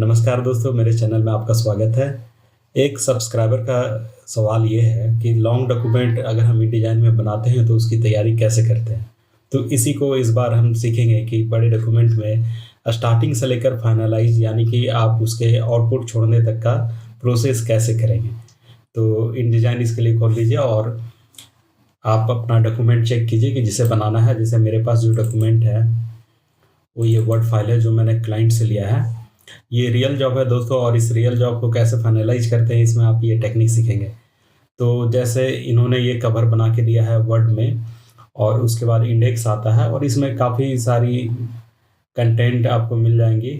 नमस्कार दोस्तों, मेरे चैनल में आपका स्वागत है। एक सब्सक्राइबर का सवाल ये है कि लॉन्ग डॉक्यूमेंट अगर हम डिज़ाइन में बनाते हैं तो उसकी तैयारी कैसे करते हैं। तो इसी को इस बार हम सीखेंगे कि बड़े डॉक्यूमेंट में स्टार्टिंग से लेकर फाइनलाइज यानी कि आप उसके आउटपुट छोड़ने तक का प्रोसेस कैसे करेंगे। तो इन डिज़ाइन इसके लिए खोल लीजिए और आप अपना डॉक्यूमेंट चेक कीजिए कि जिसे बनाना है। जैसे मेरे पास जो डॉक्यूमेंट है वो ये वर्ड फाइल है जो मैंने क्लाइंट से लिया है। ये रियल जॉब है दोस्तों, और इस रियल जॉब को कैसे फाइनलाइज करते हैं इसमें आप ये टेक्निक सीखेंगे। तो जैसे इन्होंने ये कवर बना के दिया है वर्ड में, और उसके बाद इंडेक्स आता है और इसमें काफ़ी सारी कंटेंट आपको मिल जाएंगी।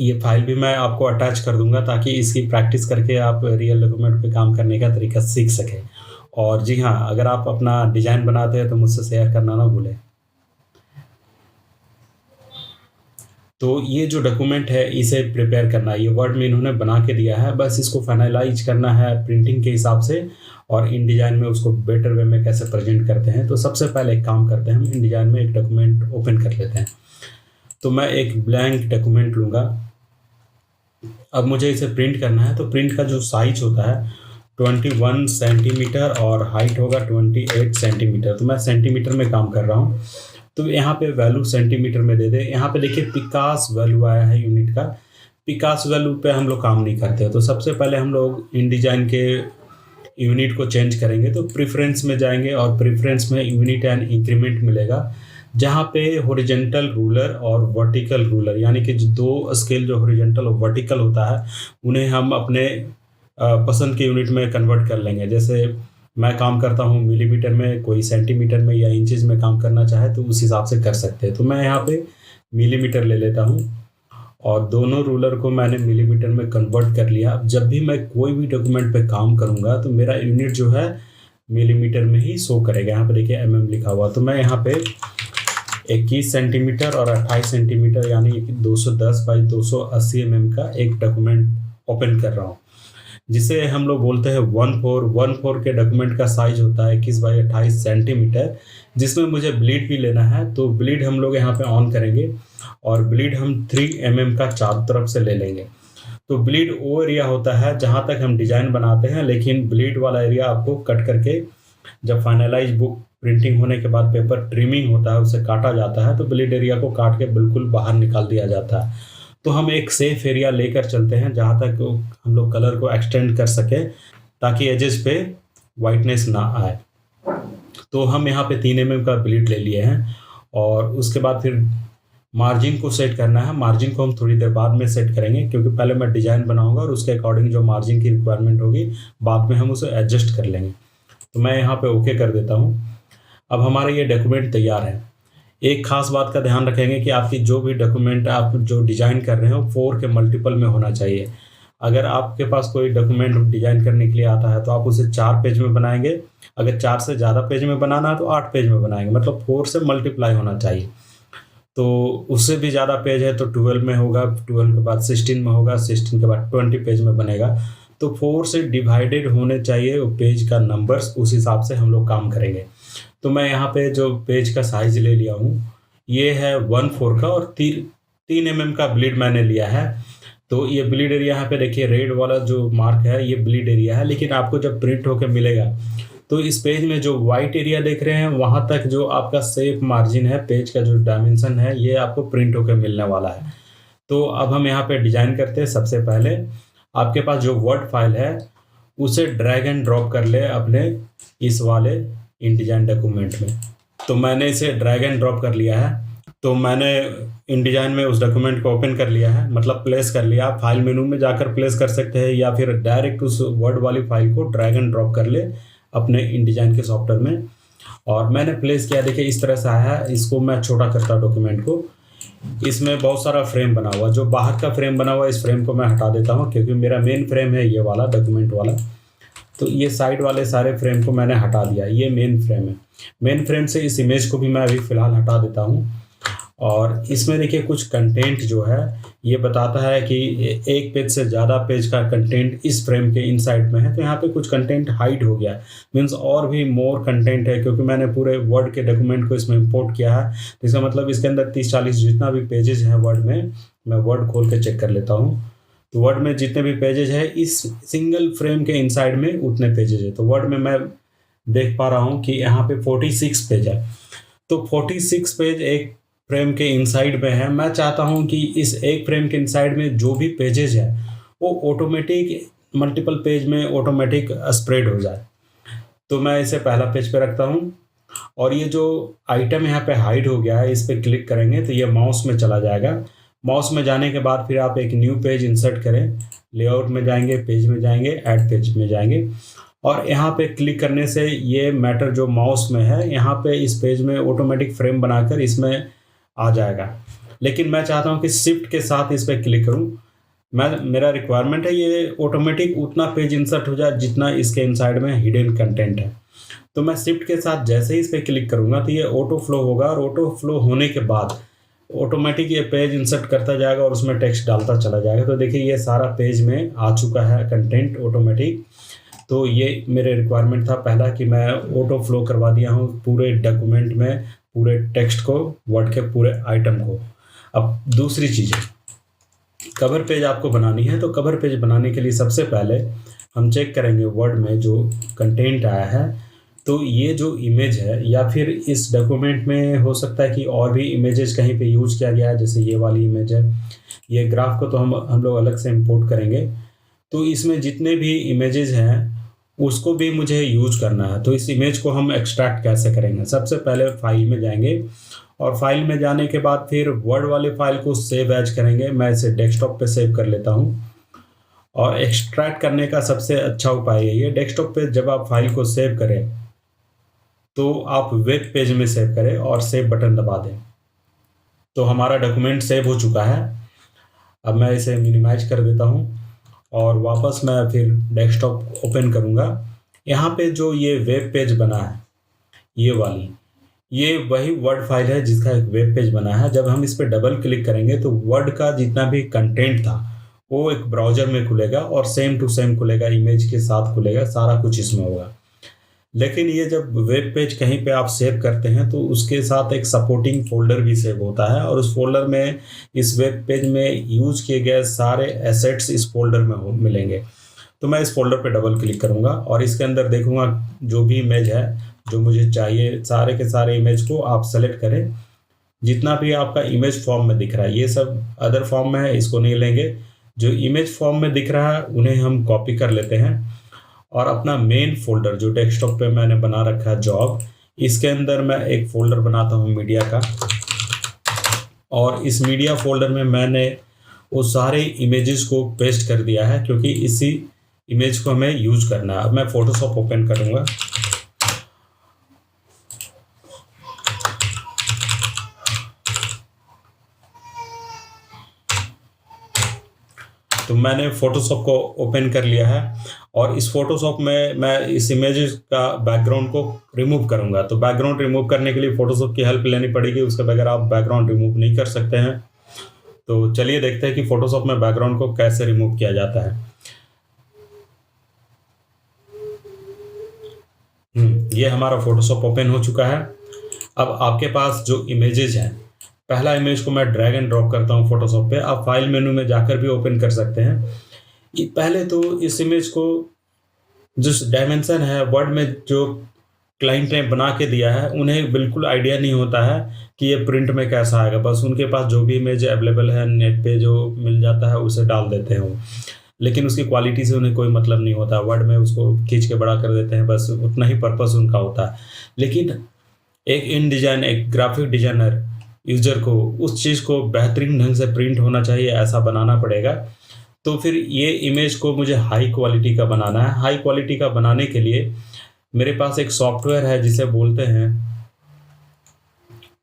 ये फाइल भी मैं आपको अटैच कर दूंगा ताकि इसकी प्रैक्टिस करके आप रियल डॉक्यूमेंट पे काम करने का तरीका सीख सकें। और जी हाँ, अगर आप अपना डिज़ाइन बनाते हैं तो मुझसे शेयर करना ना भूलें। तो ये जो डॉक्यूमेंट है इसे प्रिपेयर करना है, ये वर्ड में इन्होंने बना के दिया है, बस इसको फाइनलाइज करना है प्रिंटिंग के हिसाब से और इन डिज़ाइन में उसको बेटर वे में कैसे प्रेजेंट करते हैं। तो सबसे पहले एक काम करते हैं, हम इन डिज़ाइन में एक डॉक्यूमेंट ओपन कर लेते हैं। तो मैं एक ब्लैंक डॉक्यूमेंट लूँगा। अब मुझे इसे प्रिंट करना है, तो प्रिंट का जो साइज होता है 21 सेंटीमीटर और हाइट होगा 28 सेंटीमीटर। तो मैं सेंटीमीटर में काम कर रहा हूँ, तो यहाँ पे वैल्यू सेंटीमीटर में दे दे। यहाँ पे देखिए पिकास वैल्यू आया है यूनिट का। पिकास वैल्यू पे हम लोग काम नहीं करते, तो सबसे पहले हम लोग इन डिज़ाइन के यूनिट को चेंज करेंगे। तो प्रेफरेंस में जाएंगे और प्रेफरेंस में यूनिट एंड इंक्रीमेंट मिलेगा, जहाँ पे हॉरिजॉन्टल रूलर और वर्टिकल रूलर यानी कि जो दो स्केल जो हॉरिजॉन्टल और वर्टिकल होता है उन्हें हम अपने पसंद के यूनिट में कन्वर्ट कर लेंगे। जैसे मैं काम करता हूँ मिलीमीटर में, कोई सेंटीमीटर में या इंचेस में काम करना चाहे तो उस हिसाब से कर सकते हैं। तो मैं यहाँ पे मिलीमीटर ले लेता हूँ और दोनों रूलर को मैंने मिलीमीटर में कन्वर्ट कर लिया। अब जब भी मैं कोई भी डॉक्यूमेंट पे काम करूँगा तो मेरा यूनिट जो है मिलीमीटर में ही शो करेगा। यहाँ पे देखिए mm लिखा हुआ, तो मैं यहाँ पे 21 सेंटीमीटर और 28 सेंटीमीटर यानी 210 बाई 280 mm का एक डॉक्यूमेंट ओपन कर रहा हूँ, जिसे हम लोग बोलते हैं 1/4 के डॉक्यूमेंट का साइज होता है 21 बाई 28 सेंटीमीटर, जिसमें मुझे ब्लीड भी लेना है। तो ब्लीड हम लोग यहाँ पे ऑन करेंगे और ब्लीड हम 3 mm का चारों तरफ से ले लेंगे। तो ब्लीड वो एरिया होता है जहाँ तक हम डिज़ाइन बनाते हैं, लेकिन ब्लीड वाला एरिया आपको कट करके जब फाइनलाइज बुक प्रिंटिंग होने के बाद पेपर ट्रिमिंग होता है उसे काटा जाता है, तो ब्लीड एरिया को काट के बिल्कुल बाहर निकाल दिया जाता है। तो हम एक सेफ एरिया लेकर चलते हैं जहाँ तक हम लोग कलर को एक्सटेंड कर सके ताकि एजेस पे वाइटनेस ना आए। तो हम यहाँ पे 3 mm का ब्लीड ले लिए हैं और उसके बाद फिर मार्जिन को सेट करना है। मार्जिन को हम थोड़ी देर बाद में सेट करेंगे, क्योंकि पहले मैं डिज़ाइन बनाऊंगा और उसके अकॉर्डिंग जो मार्जिन की रिक्वायरमेंट होगी बाद में हम उसे एडजस्ट कर लेंगे। तो मैं यहाँ पे ओके कर देता हूँ। अब हमारा ये डॉक्यूमेंट तैयार है। एक खास बात का ध्यान रखेंगे कि आपकी जो भी डॉक्यूमेंट आप जो डिज़ाइन कर रहे हो 4 के मल्टीपल में होना चाहिए। अगर आपके पास कोई डॉक्यूमेंट डिज़ाइन करने के लिए आता है तो आप उसे 4 पेज में बनाएंगे। अगर 4 से ज़्यादा पेज में बनाना है तो 8 पेज में बनाएंगे, मतलब 4 से मल्टीप्लाई होना चाहिए। तो उससे भी ज़्यादा पेज है तो 12 में होगा, 12 के बाद 16 में होगा, 16 के बाद 20 पेज में बनेगा। तो 4 से डिवाइडेड होने चाहिए वो पेज का नंबर्स, उस हिसाब से हम लोग काम करेंगे। तो मैं यहाँ पे जो पेज का साइज ले लिया हूँ ये है 1/4 का और 3 mm का ब्लीड मैंने लिया है। तो ये ब्लीड एरिया यहाँ पे देखिए रेड वाला जो मार्क है ये ब्लीड एरिया है, लेकिन आपको जब प्रिंट होकर मिलेगा तो इस पेज में जो वाइट एरिया देख रहे हैं वहाँ तक जो आपका सेफ मार्जिन है, पेज का जो डायमेंशन है ये आपको प्रिंट होकर मिलने वाला है। तो अब हम यहाँ पे डिज़ाइन करते हैं। सबसे पहले आपके पास जो वर्ड फाइल है उसे ड्रैग एंड ड्रॉप कर ले अपने इस वाले इन डिज़ाइन डॉक्यूमेंट में। तो मैंने इसे ड्रैग एंड ड्रॉप कर लिया है। तो मैंने इन डिज़ाइन में उस डॉक्यूमेंट को ओपन कर लिया है, मतलब प्लेस कर लिया। आप फाइल मेनू में जाकर प्लेस कर सकते हैं या फिर डायरेक्ट उस वर्ड वाली फाइल को ड्रैग एंड ड्रॉप कर ले अपने इन डिज़ाइन के सॉफ्टवेयर में। और मैंने प्लेस किया, देखिए इस तरह से आया है। इसको मैं छोटा करता डॉक्यूमेंट को। इसमें बहुत सारा फ्रेम बना हुआ, जो बाहर का फ्रेम बना हुआ इस फ्रेम को मैं हटा देता हूँ, क्योंकि मेरा मेन फ्रेम है ये वाला डॉक्यूमेंट वाला। तो ये साइड वाले सारे फ्रेम को मैंने हटा दिया, ये मेन फ्रेम है। मेन फ्रेम से इस इमेज को भी मैं अभी फ़िलहाल हटा देता हूँ और इसमें देखिए कुछ कंटेंट जो है ये बताता है कि एक पेज से ज़्यादा पेज का कंटेंट इस फ्रेम के इनसाइड में है, तो यहाँ पे कुछ कंटेंट हाइड हो गया, मीन्स और भी मोर कंटेंट है, क्योंकि मैंने पूरे वर्ड के डॉक्यूमेंट को इसमें इंपोर्ट किया है। तो इसका मतलब इसके अंदर 30-40 जितना भी पेजेज हैं वर्ड में, मैं वर्ड खोल के चेक कर लेता हूँ। तो वर्ड में जितने भी पेजेज है इस सिंगल फ्रेम के इनसाइड में उतने पेजेज है। तो वर्ड में मैं देख पा रहा हूँ कि यहाँ पे 46 पेज है। तो 46 पेज एक फ्रेम के इनसाइड में है। मैं चाहता हूँ कि इस एक फ्रेम के इनसाइड में जो भी पेजेज है वो ऑटोमेटिक मल्टीपल पेज में ऑटोमेटिक स्प्रेड हो जाए। तो मैं इसे पहला पेज पे रखता हूँ और ये जो आइटम यहाँ पे हाइड हो गया है इस पर क्लिक करेंगे तो ये माउस में चला जाएगा। माउस में जाने के बाद फिर आप एक न्यू पेज इंसर्ट करें, लेआउट में जाएंगे, पेज में जाएंगे, ऐड पेज में जाएंगे और यहाँ पे क्लिक करने से ये मैटर जो माउस में है यहाँ पे इस पेज में ऑटोमेटिक फ्रेम बनाकर इसमें आ जाएगा। लेकिन मैं चाहता हूँ कि शिफ्ट के साथ इस पर क्लिक करूँ। मेरा रिक्वायरमेंट है ये ऑटोमेटिक उतना पेज इंसर्ट हो जाए जितना इसके इनसाइड में हिडन कंटेंट है। तो मैं शिफ्ट के साथ जैसे ही इस पर क्लिक करूँगा तो ये ऑटो फ्लो होगा और ऑटो फ्लो होने के बाद ऑटोमेटिक ये पेज इंसर्ट करता जाएगा और उसमें टेक्स्ट डालता चला जाएगा। तो देखिए ये सारा पेज में आ चुका है कंटेंट ऑटोमेटिक। तो ये मेरे रिक्वायरमेंट था पहला कि मैं ऑटो फ्लो करवा दिया हूँ पूरे डॉक्यूमेंट में, पूरे टेक्स्ट को, वर्ड के पूरे आइटम को। अब दूसरी चीज़ है, कवर पेज आपको बनानी है। तो कवर पेज बनाने के लिए सबसे पहले हम चेक करेंगे वर्ड में जो कंटेंट आया है, तो ये जो इमेज है या फिर इस डॉक्यूमेंट में हो सकता है कि और भी इमेजेस कहीं पे यूज़ किया गया है, जैसे ये वाली इमेज है। ये ग्राफ को तो हम लोग अलग से इंपोर्ट करेंगे। तो इसमें जितने भी इमेजेस हैं उसको भी मुझे यूज करना है। तो इस इमेज को हम एक्सट्रैक्ट कैसे करेंगे, सबसे पहले फाइल में जाएंगे और फाइल में जाने के बाद फिर वर्ड वाले फाइल को सेव एज करेंगे। मैं इसे डेस्कटॉप पे सेव कर लेता हूँ और एक्सट्रैक्ट करने का सबसे अच्छा उपाय यही है, डेस्कटॉप पे जब आप फाइल को सेव करें तो आप वेब पेज में सेव करें और सेव बटन दबा दें। तो हमारा डॉक्यूमेंट सेव हो चुका है। अब मैं इसे मिनिमाइज कर देता हूँ और वापस मैं फिर डेस्कटॉप ओपन करूँगा। यहाँ पे जो ये वेब पेज बना है ये वाली, ये वही वर्ड फाइल है जिसका एक वेब पेज बना है। जब हम इस पर डबल क्लिक करेंगे तो वर्ड का जितना भी कंटेंट था वो एक ब्राउज़र में खुलेगा और सेम टू सेम खुलेगा, इमेज के साथ खुलेगा, सारा कुछ इसमें होगा। लेकिन ये जब वेब पेज कहीं पे आप सेव करते हैं तो उसके साथ एक सपोर्टिंग फोल्डर भी सेव होता है और उस फोल्डर में इस वेब पेज में यूज किए गए सारे एसेट्स इस फोल्डर में मिलेंगे। तो मैं इस फोल्डर पे डबल क्लिक करूंगा और इसके अंदर देखूंगा जो भी इमेज है जो मुझे चाहिए, सारे के सारे इमेज को आप सेलेक्ट करें। जितना भी आपका इमेज फॉर्म में दिख रहा है, ये सब अदर फॉर्म में है, इसको नहीं लेंगे। जो इमेज फॉर्म में दिख रहा है उन्हें हम कॉपी कर लेते हैं और अपना मेन फोल्डर जो डेस्कटॉप पे मैंने बना रखा है जॉब, इसके अंदर मैं एक फोल्डर बनाता हूँ मीडिया का और इस मीडिया फोल्डर में मैंने वो सारे इमेजेस को पेस्ट कर दिया है क्योंकि इसी इमेज को हमें यूज करना है। अब मैं फोटोशॉप ओपन करूँगा। तो मैंने फोटोशॉप को ओपन कर लिया है और इस फोटोशॉप में मैं इस इमेज का बैकग्राउंड को रिमूव करूंगा। तो बैकग्राउंड रिमूव करने के लिए फोटोशॉप की हेल्प लेनी पड़ेगी, उसके बगैर आप बैकग्राउंड रिमूव नहीं कर सकते हैं। तो चलिए देखते हैं कि फोटोशॉप में बैकग्राउंड को कैसे रिमूव किया जाता है। ये हमारा फोटोशॉप ओपन हो चुका है। अब आपके पास जो इमेजेस हैं, पहला इमेज को मैं ड्रैग एंड ड्रॉप करता हूँ फोटोशॉप पे। आप फाइल मेनू में जाकर भी ओपन कर सकते हैं। पहले तो इस इमेज को जो डायमेंशन है वर्ड में जो क्लाइंट ने बना के दिया है उन्हें बिल्कुल आइडिया नहीं होता है कि ये प्रिंट में कैसा आएगा। बस उनके पास जो भी इमेज अवेलेबल है नेट पे जो मिल जाता है उसे डाल देते हैं वो, लेकिन उसकी क्वालिटी से उन्हें कोई मतलब नहीं होता। वर्ड में उसको खींच के बड़ा कर देते हैं, बस उतना ही पर्पस उनका होता है। लेकिन एक ग्राफिक डिजाइनर यूजर को उस चीज़ को बेहतरीन ढंग से प्रिंट होना चाहिए, ऐसा बनाना पड़ेगा। तो फिर ये इमेज को मुझे हाई क्वालिटी का बनाना है। हाई क्वालिटी का बनाने के लिए मेरे पास एक सॉफ्टवेयर है जिसे बोलते हैं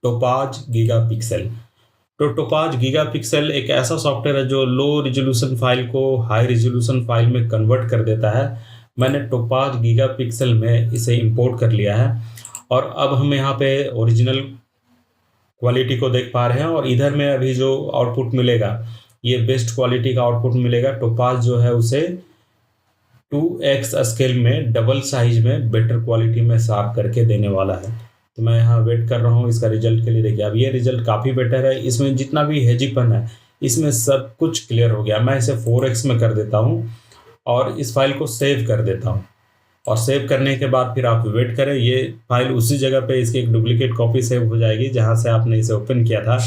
टोपाज गीगापिक्सेल। तो टोपाज गीगापिक्सेल एक ऐसा सॉफ्टवेयर है जो लो रिजोल्यूशन फाइल को हाई रिजोल्यूशन फाइल में कन्वर्ट कर देता है। मैंने टोपाज गीगापिक्सेल में इसे इंपोर्ट कर लिया है और अब हम यहाँ पे ओरिजिनल क्वालिटी को देख पा रहे हैं, और इधर में अभी जो आउटपुट मिलेगा ये बेस्ट क्वालिटी का आउटपुट मिलेगा। टोपाज जो है उसे 2x स्केल में डबल साइज में बेटर क्वालिटी में साफ करके देने वाला है। तो मैं यहाँ वेट कर रहा हूँ इसका रिजल्ट के लिए। देखिए अब ये रिजल्ट काफ़ी बेटर है, इसमें जितना भी हेजीपन है इसमें सब कुछ क्लियर हो गया। मैं इसे 4x में कर देता हूँ और इस फाइल को सेव कर देता हूँ, और सेव करने के बाद फिर आप वेट करें। ये फाइल उसी जगह पे इसकी एक डुप्लीकेट कॉपी सेव हो जाएगी जहाँ से आपने इसे ओपन किया था।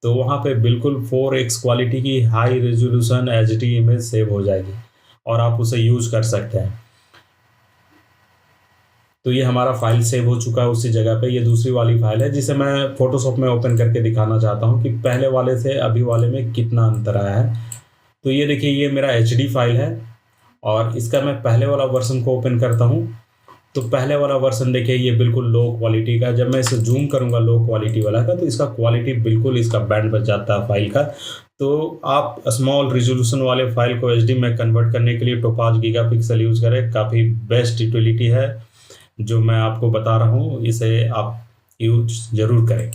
तो वहाँ पे बिल्कुल 4x क्वालिटी की high resolution HD image save हो जाएगी और आप उसे यूज़ कर सकते हैं। तो ये हमारा फाइल सेव हो चुका है उसी जगह पे। ये दूसरी वाली फाइल है जिसे मैं फोटोशॉप में ओपन करके दिखाना चाहता हूँ कि पहले वाले से अभी वाले में कितना अंतर आया है। तो ये देखिए ये मेरा HD फाइल है और इसका मैं पहले वाला वर्जन को ओपन करता हूँ। तो पहले वाला वर्जन देखिए ये बिल्कुल लो क्वालिटी का। जब मैं इसे जूम करूँगा लो क्वालिटी वाला का तो इसका क्वालिटी बिल्कुल इसका बैंड बच जाता है फाइल का। तो आप स्मॉल रिजोल्यूशन वाले फाइल को HD में कन्वर्ट करने के लिए टोपाज गीगापिक्सल यूज़ करें। काफ़ी बेस्ट यूटिलिटी है जो मैं आपको बता रहा हूँ, इसे आप यूज ज़रूर करें।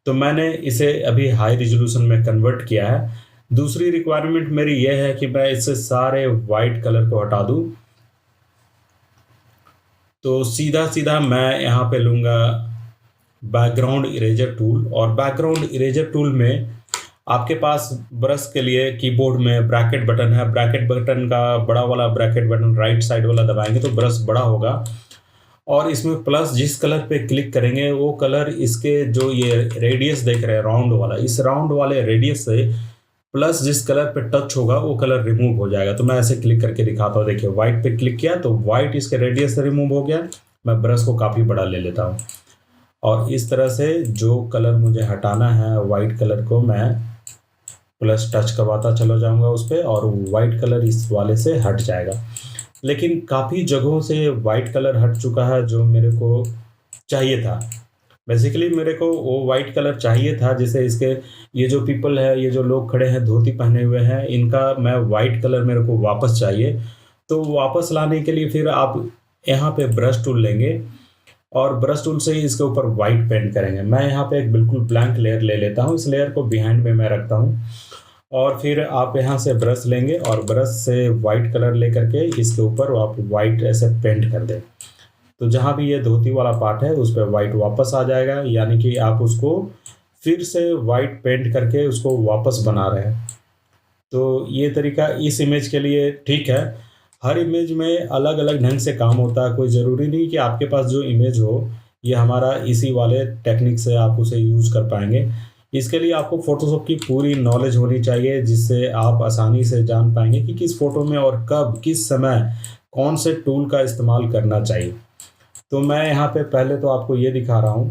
तो मैंने इसे अभी हाई रिजोल्यूशन में कन्वर्ट किया है। दूसरी रिक्वायरमेंट मेरी यह है कि मैं इससे सारे वाइट कलर को हटा दूँ। तो सीधा सीधा मैं यहाँ पे लूँगा बैकग्राउंड इरेजर टूल, और बैकग्राउंड इरेजर टूल में आपके पास ब्रश के लिए कीबोर्ड में ब्रैकेट बटन है। ब्रैकेट बटन का बड़ा वाला ब्रैकेट बटन राइट साइड वाला दबाएंगे तो ब्रश बड़ा होगा, और इसमें प्लस जिस कलर पे क्लिक करेंगे वो कलर इसके जो ये रेडियस देख रहे हैं राउंड वाला, इस राउंड वाले रेडियस से प्लस जिस कलर पे टच होगा वो कलर रिमूव हो जाएगा। तो मैं ऐसे क्लिक करके दिखाता हूँ। देखिए वाइट पे क्लिक किया तो वाइट इसके रेडियस से रिमूव हो गया। मैं ब्रश को काफ़ी बड़ा ले लेता हूँ और इस तरह से जो कलर मुझे हटाना है वाइट कलर को मैं प्लस टच करवाता चला जाऊँगा उस पर, और वाइट कलर इस वाले से हट जाएगा। लेकिन काफ़ी जगहों से वाइट कलर हट चुका है जो मेरे को चाहिए था। बेसिकली मेरे को वो वाइट कलर चाहिए था, जैसे इसके ये जो पीपल है, ये जो लोग खड़े हैं धोती पहने हुए हैं, इनका मैं वाइट कलर मेरे को वापस चाहिए। तो वापस लाने के लिए फिर आप यहाँ पे ब्रश टूल लेंगे और ब्रश टूल से ही इसके ऊपर वाइट पेंट करेंगे। मैं यहाँ पे एक बिल्कुल ब्लैंक लेयर ले लेता हूँ। इस लेयर को बिहाइंड में मैं रखता हूँ, और फिर आप यहाँ से ब्रश लेंगे और ब्रश से वाइट कलर लेकर के इसके ऊपर आप वाइट ऐसे पेंट कर दें। तो जहाँ भी ये धोती वाला पार्ट है उस पर वाइट वापस आ जाएगा, यानी कि आप उसको फिर से वाइट पेंट करके उसको वापस बना रहे हैं। तो ये तरीका इस इमेज के लिए ठीक है। हर इमेज में अलग अलग ढंग से काम होता है। कोई ज़रूरी नहीं कि आपके पास जो इमेज हो ये हमारा इसी वाले टेक्निक से आप उसे यूज़ कर पाएंगे। इसके लिए आपको फ़ोटोशॉप की पूरी नॉलेज होनी चाहिए, जिससे आप आसानी से जान पाएंगे कि किस फ़ोटो में और कब किस समय कौन से टूल का इस्तेमाल करना चाहिए। तो मैं यहाँ पे पहले तो आपको ये दिखा रहा हूँ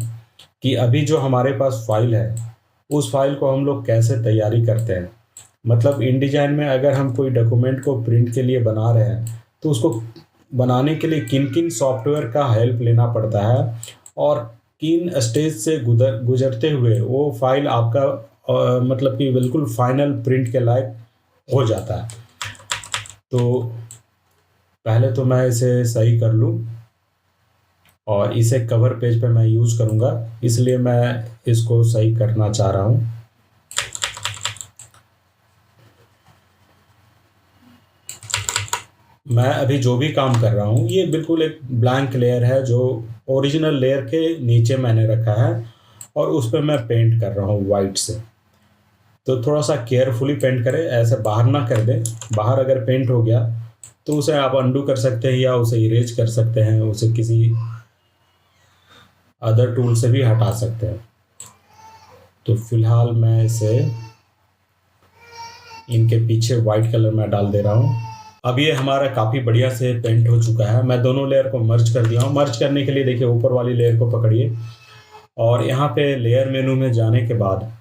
कि अभी जो हमारे पास फाइल है उस फाइल को हम लोग कैसे तैयारी करते हैं। मतलब InDesign में अगर हम कोई डॉक्यूमेंट को प्रिंट के लिए बना रहे हैं तो उसको बनाने के लिए किन किन सॉफ्टवेयर का हेल्प लेना पड़ता है और किन स्टेज से गुजरते हुए वो फाइल आपका मतलब कि बिल्कुल फाइनल प्रिंट के लायक हो जाता है। तो पहले तो मैं इसे सही कर लूँ, और इसे कवर पेज पे मैं यूज़ करूँगा, इसलिए मैं इसको सही करना चाह रहा हूँ। मैं अभी जो भी काम कर रहा हूँ ये बिल्कुल एक ब्लैंक लेयर है जो ओरिजिनल लेयर के नीचे मैंने रखा है, और उस पर मैं पेंट कर रहा हूँ वाइट से। तो थोड़ा सा केयरफुली पेंट करें, ऐसे बाहर ना कर दें। बाहर अगर पेंट हो गया तो उसे आप अंडू कर सकते हैं या उसे इरेज कर सकते हैं, उसे किसी अदर टूल से भी हटा सकते हैं। तो फिलहाल मैं इसे इनके पीछे वाइट कलर में डाल दे रहा हूँ। अब ये हमारा काफ़ी बढ़िया से पेंट हो चुका है। मैं दोनों लेयर को मर्ज कर दिया हूँ। मर्ज करने के लिए देखिए ऊपर वाली लेयर को पकड़िए और यहाँ पे लेयर मेनू में जाने के बाद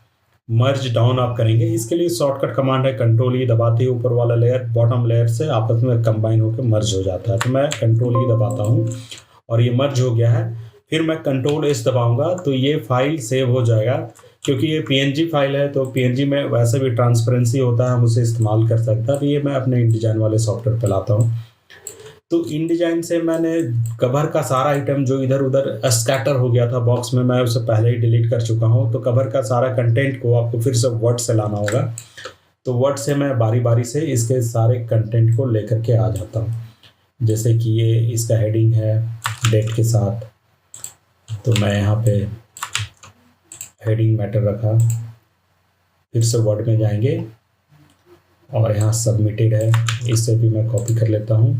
मर्ज डाउन आप करेंगे। इसके लिए शॉर्टकट कमांड है कंट्रोल E दबाते ही ऊपर वाला लेयर बॉटम लेयर से आपस में कंबाइन होकर मर्ज हो जाता है। तो मैं कंट्रोल E दबाता हूँ और ये मर्ज हो गया है। फिर मैं कंट्रोल S दबाऊँगा तो ये फाइल सेव हो जाएगा। क्योंकि ये PNG फाइल है तो PNG में वैसे भी ट्रांसपेरेंसी होता है, हम उसे इस्तेमाल कर सकते हैं। तो ये मैं अपने InDesign वाले सॉफ्टवेयर पे लाता हूँ। तो InDesign से मैंने कवर का सारा आइटम जो इधर-उधर स्कैटर हो गया था बॉक्स में, मैं उसे पहले ही डिलीट कर चुका हूँ। तो कवर का सारा कंटेंट को आपको फिर से वर्ड से लाना होगा। तो वर्ड से मैं बारी-बारी से इसके सारे कंटेंट को लेकर के आ जाता हूँ। जैसे कि ये इसका हेडिंग है डेट के साथ, तो मैं यहाँ पे हेडिंग मैटर रखा। फिर से वर्ड में जाएंगे और यहाँ सबमिटेड है, इससे भी मैं कॉपी कर लेता हूँ।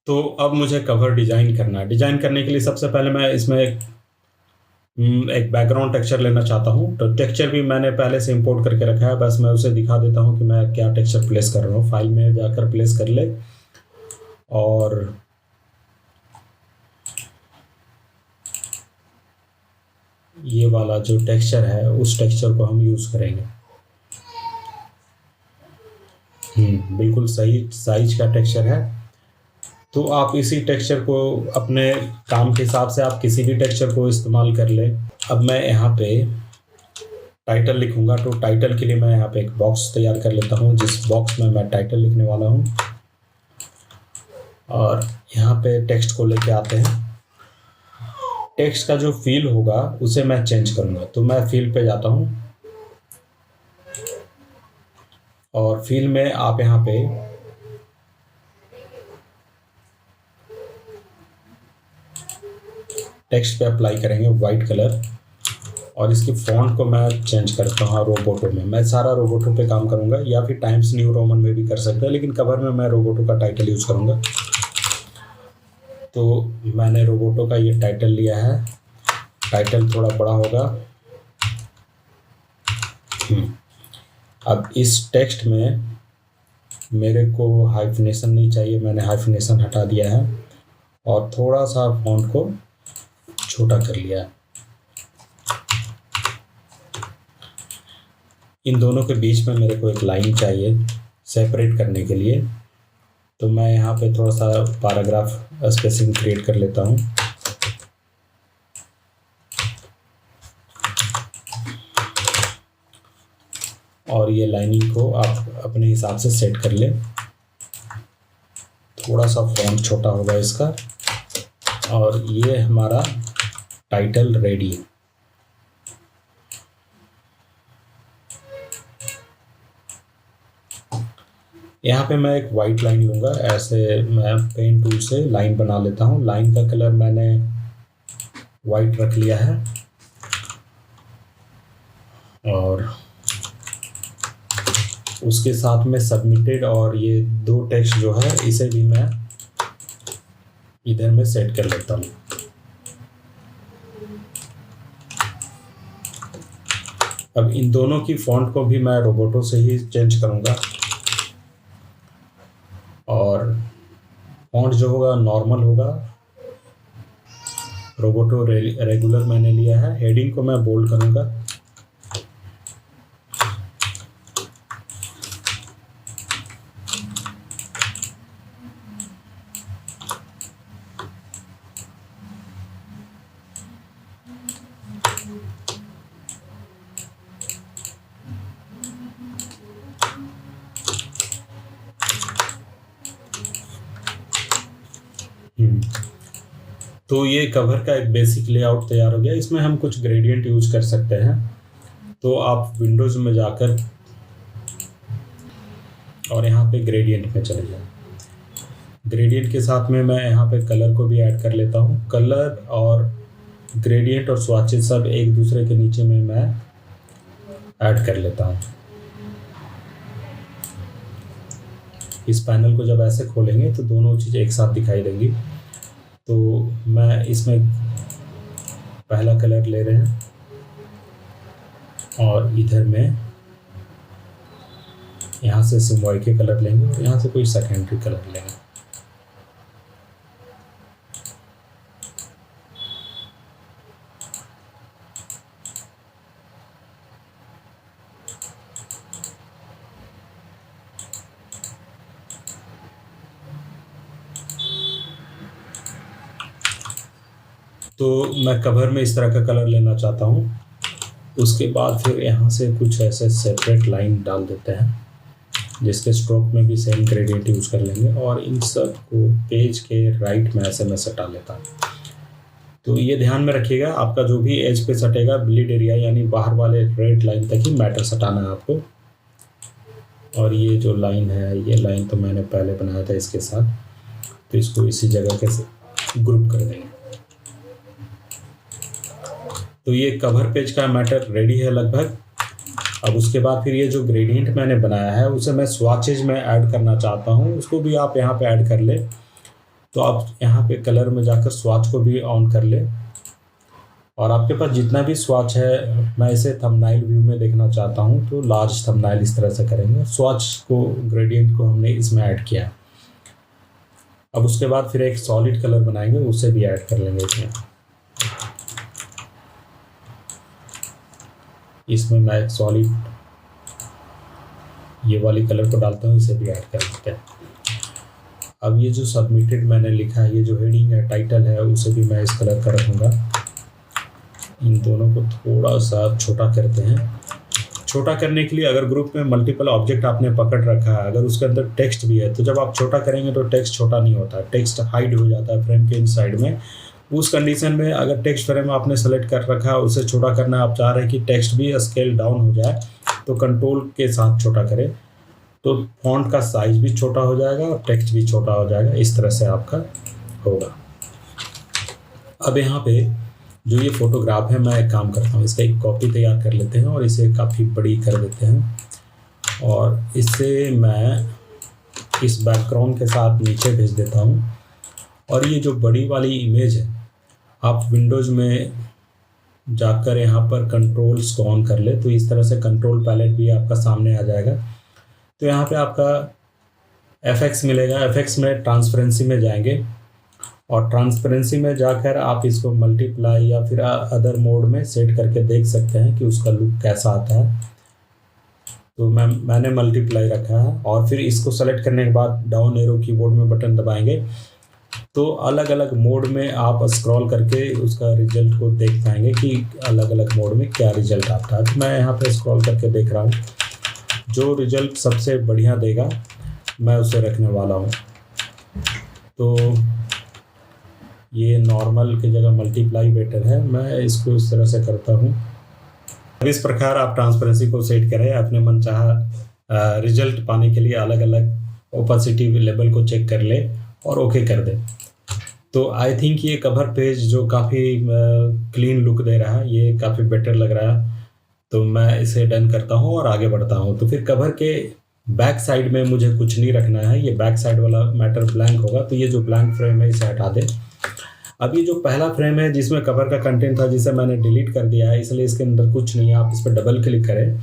तो अब मुझे कवर डिज़ाइन करना है। डिज़ाइन करने के लिए सबसे पहले मैं इसमें एक बैकग्राउंड टेक्सचर लेना चाहता हूँ। तो टेक्सचर भी मैंने पहले से इंपोर्ट करके रखा है, बस मैं उसे दिखा देता हूँ कि मैं क्या टेक्सचर प्लेस कर रहा हूँ। फाइल में जाकर प्लेस कर ले और ये वाला जो टेक्सचर है उस टेक्सचर को हम यूज़ करेंगे। बिल्कुल सही साइज का टेक्सचर है। तो आप इसी टेक्सचर को अपने काम के हिसाब से आप किसी भी टेक्सचर को इस्तेमाल कर लें। अब मैं यहाँ पे टाइटल लिखूँगा, तो टाइटल के लिए मैं यहाँ पे एक बॉक्स तैयार कर लेता हूँ, जिस बॉक्स में मैं टाइटल लिखने वाला हूँ। और यहाँ पे टेक्स्ट को लेके आते हैं। टेक्स्ट का जो फील होगा उसे मैं चेंज करूँगा, तो मैं फील पे जाता हूँ और फील में आप यहाँ पे टेक्स्ट पे अप्लाई करेंगे वाइट कलर, और इसकी फ़ॉन्ट को मैं चेंज करता हूँ रोबोटो में। मैं सारा रोबोटो पे काम करूँगा, या फिर टाइम्स न्यू रोमन में भी कर सकते हैं, लेकिन कवर में मैं रोबोटो का टाइटल यूज़ करूँगा। तो मैंने रोबोटो का ये टाइटल लिया है। टाइटल थोड़ा बड़ा होगा। अब इस टेक्स्ट में मेरे को हाइफनेशन नहीं चाहिए, मैंने हाइफनेशन हटा दिया है और थोड़ा सा फॉन्ट को छोटा कर लिया है। इन दोनों के बीच में मेरे को एक लाइन चाहिए सेपरेट करने के लिए, तो मैं यहाँ पे थोड़ा सा पैराग्राफ स्पेसिंग क्रिएट कर लेता हूँ। और ये लाइनिंग को आप अपने हिसाब से सेट कर लें। थोड़ा सा फॉन्ट छोटा होगा इसका, और ये हमारा टाइटल रेडी है। यहाँ पे मैं एक वाइट लाइन लूँगा। ऐसे मैं पेन टूल से लाइन बना लेता हूँ। लाइन का कलर मैंने वाइट रख लिया है, और उसके साथ में सबमिटेड और ये दो टेक्स्ट जो है इसे भी मैं इधर में सेट कर लेता हूँ। अब इन दोनों की फॉन्ट को भी मैं रोबोटो से ही चेंज करूँगा, और फॉन्ट जो होगा नॉर्मल होगा। रोबोटो रेगुलर मैंने लिया है। हेडिंग को मैं बोल्ड करूँगा। तो ये कवर का एक बेसिक लेआउट तैयार हो गया। इसमें हम कुछ ग्रेडियंट यूज कर सकते हैं। तो आप विंडोज़ में जाकर और यहाँ पे ग्रेडियंट में चले जाएं। ग्रेडियंट के साथ में मैं यहाँ पे कलर को भी ऐड कर लेता हूँ। कलर और ग्रेडियंट और स्वाचेस सब एक दूसरे के नीचे में मैं ऐड कर लेता हूँ। इस पैनल को जब ऐसे खोलेंगे तो दोनों चीज़ एक साथ दिखाई देंगी। तो मैं इसमें पहला कलर ले रहे हैं और इधर में यहाँ से सिम्बॉय के कलर लेंगे और यहाँ से कोई सेकेंडरी कलर लेंगे। तो मैं कवर में इस तरह का कलर लेना चाहता हूँ। उसके बाद फिर यहाँ से कुछ ऐसे सेपरेट लाइन डाल देते हैं, जिसके स्ट्रोक में भी सेम ग्रेडियंट यूज़ कर लेंगे, और इन सब को पेज के राइट में ऐसे मैं सटा लेता हूँ। तो ये ध्यान में रखिएगा, आपका जो भी एज पे सटेगा ब्लीड एरिया यानी बाहर वाले रेड लाइन तक ही मैटर सटाना है आपको। और ये जो लाइन है, ये लाइन तो मैंने पहले बनाया था इसके साथ, तो इसको इसी जगह के ग्रुप कर देंगे। तो ये कवर पेज का मैटर रेडी है लगभग। अब उसके बाद फिर ये जो ग्रेडियंट मैंने बनाया है उसे मैं स्वाचेज में ऐड करना चाहता हूँ, उसको भी आप यहाँ पे ऐड कर ले। तो आप यहाँ पे कलर में जाकर स्वाच को भी ऑन कर ले, और आपके पास जितना भी स्वाच है, मैं इसे थंबनेल व्यू में देखना चाहता हूँ तो लार्ज थंबनेल इस तरह से करेंगे। स्वाच को, ग्रेडियंट को हमने इसमें ऐड किया। अब उसके बाद फिर एक सॉलिड कलर बनाएंगे, उसे भी ऐड कर लेंगे इसमें मैं एक सॉलिड ये वाली कलर को डालता हूँ, इसे भी ऐड कर लेते हैं। अब ये जो सबमिटेड मैंने लिखा है, ये जो हेडिंग है, टाइटल है, उसे भी मैं इस कलर का रखूँगा। इन दोनों को थोड़ा सा छोटा करते हैं। छोटा करने के लिए अगर ग्रुप में मल्टीपल ऑब्जेक्ट आपने पकड़ रखा है, अगर उसके अंदर टेक्स्ट भी है, तो जब आप छोटा करेंगे तो टेक्स्ट छोटा नहीं होता, टेक्स्ट हाइड हो जाता है फ्रेम के इन साइड में। उस कंडीशन में अगर टेक्स्ट फ्रेम आपने सेलेक्ट कर रखा है, उसे छोटा करना, आप चाह रहे हैं कि टेक्स्ट भी स्केल डाउन हो जाए, तो कंट्रोल के साथ छोटा करें, तो फॉन्ट का साइज भी छोटा हो जाएगा और टेक्स्ट भी छोटा हो जाएगा। इस तरह से आपका होगा। अब यहाँ पे जो ये फोटोग्राफ है, मैं एक काम करता हूँ, इसका एक कॉपी तैयार कर लेते हैं और इसे काफ़ी बड़ी कर देते हैं, और इसे मैं इस बैकग्राउंड के साथ नीचे भेज देता हूँ। और ये जो बड़ी वाली इमेज है, आप विंडोज़ में जाकर यहाँ पर कंट्रोल्स को ऑन कर ले, तो इस तरह से कंट्रोल पैलेट भी आपका सामने आ जाएगा। तो यहाँ पे आपका एफएक्स मिलेगा, एफएक्स में ट्रांसपेरेंसी में जाएंगे, और ट्रांसपेरेंसी में जाकर आप इसको मल्टीप्लाई या फिर अदर मोड में सेट करके देख सकते हैं कि उसका लुक कैसा आता है। तो मैंने मल्टीप्लाई रखा है, और फिर इसको सेलेक्ट करने के बाद डाउन एरो कीबोर्ड में बटन दबाएंगे, तो अलग अलग मोड में आप स्क्रॉल करके उसका रिजल्ट को देख पाएंगे कि अलग अलग मोड में क्या रिजल्ट आता है। तो मैं यहाँ पे स्क्रॉल करके देख रहा हूँ, जो रिजल्ट सबसे बढ़िया देगा मैं उसे रखने वाला हूँ। तो ये नॉर्मल की जगह मल्टीप्लाई बेटर है, मैं इसको इस तरह से करता हूँ। इस प्रकार आप ट्रांसपेरेंसी को सेट करें, अपने मनचाहा रिजल्ट पाने के लिए अलग अलग ओपेसिटी लेवल को चेक कर ले और ओके कर दे। तो आई थिंक ये कवर पेज जो काफ़ी क्लीन लुक दे रहा है, ये काफ़ी बेटर लग रहा है, तो मैं इसे डन करता हूँ और आगे बढ़ता हूँ। तो फिर कवर के बैक साइड में मुझे कुछ नहीं रखना है, ये बैक साइड वाला मैटर ब्लैंक होगा, तो ये जो ब्लैंक फ्रेम है इसे हटा दे। अब ये जो पहला फ्रेम है जिसमें कवर का कंटेंट था, जिसे मैंने डिलीट कर दिया है, इसलिए इसके अंदर कुछ नहीं है। आप इस पर डबल क्लिक करें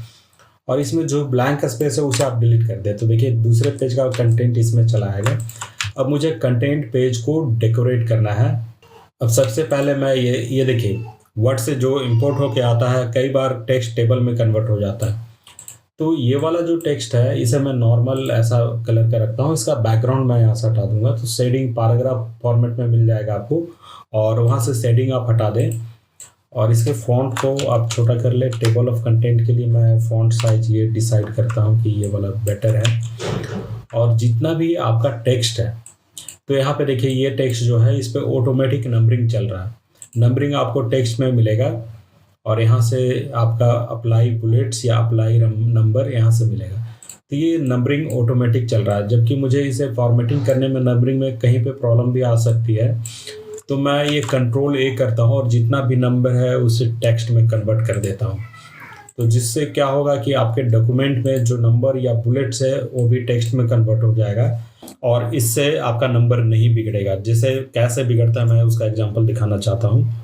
और इसमें जो ब्लैंक स्पेस है उसे आप डिलीट कर दें, तो देखिए दूसरे पेज का कंटेंट इसमें चला आएगा। अब मुझे कंटेंट पेज को डेकोरेट करना है। अब सबसे पहले मैं ये देखिए, वर्ड से जो इंपोर्ट होके आता है, कई बार टेक्स्ट टेबल में कन्वर्ट हो जाता है। तो ये वाला जो टेक्स्ट है, इसे मैं नॉर्मल ऐसा कलर का रखता हूँ, इसका बैकग्राउंड मैं यहाँ से हटा दूंगा, तो शेडिंग पैराग्राफ फॉर्मेट में मिल जाएगा आपको, और वहाँ से शेडिंग आप हटा दें, और इसके फॉन्ट को आप छोटा कर ले। टेबल ऑफ कंटेंट के लिए मैं फॉन्ट साइज ये डिसाइड करता हूँ कि ये वाला बेटर है। और जितना भी आपका टेक्स्ट है, तो यहाँ पे देखिए ये टेक्स्ट जो है, इस पर ऑटोमेटिक नंबरिंग चल रहा है। नंबरिंग आपको टेक्स्ट में मिलेगा, और यहाँ से आपका अप्लाई बुलेट्स या अप्लाई नंबर यहाँ से मिलेगा। तो ये नंबरिंग ऑटोमेटिक चल रहा है, जबकि मुझे इसे फॉर्मेटिंग करने में नंबरिंग में कहीं पे प्रॉब्लम भी आ सकती है। तो मैं ये कंट्रोल ए करता हूँ और जितना भी नंबर है उसे टेक्स्ट में कन्वर्ट कर देता हूँ। तो जिससे क्या होगा कि आपके डॉक्यूमेंट में जो नंबर या बुलेट्स है वो भी टेक्स्ट में कन्वर्ट हो जाएगा, और इससे आपका नंबर नहीं बिगड़ेगा। जैसे कैसे बिगड़ता है मैं उसका एग्जांपल दिखाना चाहता हूँ।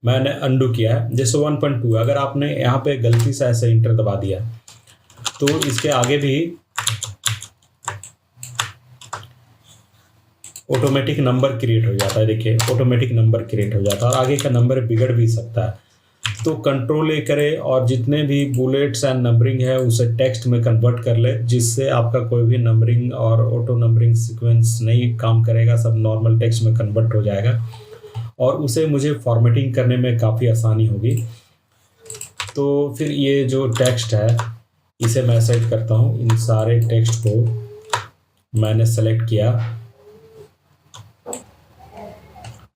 मैंने अंडू किया है, जैसे 1.2, अगर आपने यहाँ पे गलती से ऐसे इंटर दबा दिया तो इसके आगे भी ऑटोमेटिक नंबर क्रिएट हो जाता है। देखिए ऑटोमेटिक नंबर क्रिएट हो जाता है, और आगे का नंबर बिगड़ भी सकता है। तो कंट्रोल ए करे और जितने भी बुलेट्स एंड नंबरिंग है उसे टेक्स्ट में कन्वर्ट कर ले, जिससे आपका कोई भी नंबरिंग और ऑटो नंबरिंग सीक्वेंस नहीं काम करेगा, सब नॉर्मल टेक्स्ट में कन्वर्ट हो जाएगा, और उसे मुझे फॉर्मेटिंग करने में काफ़ी आसानी होगी। तो फिर ये जो टेक्स्ट है इसे मैं सेट करता हूँ। इन सारे टेक्स्ट को मैंने सेलेक्ट किया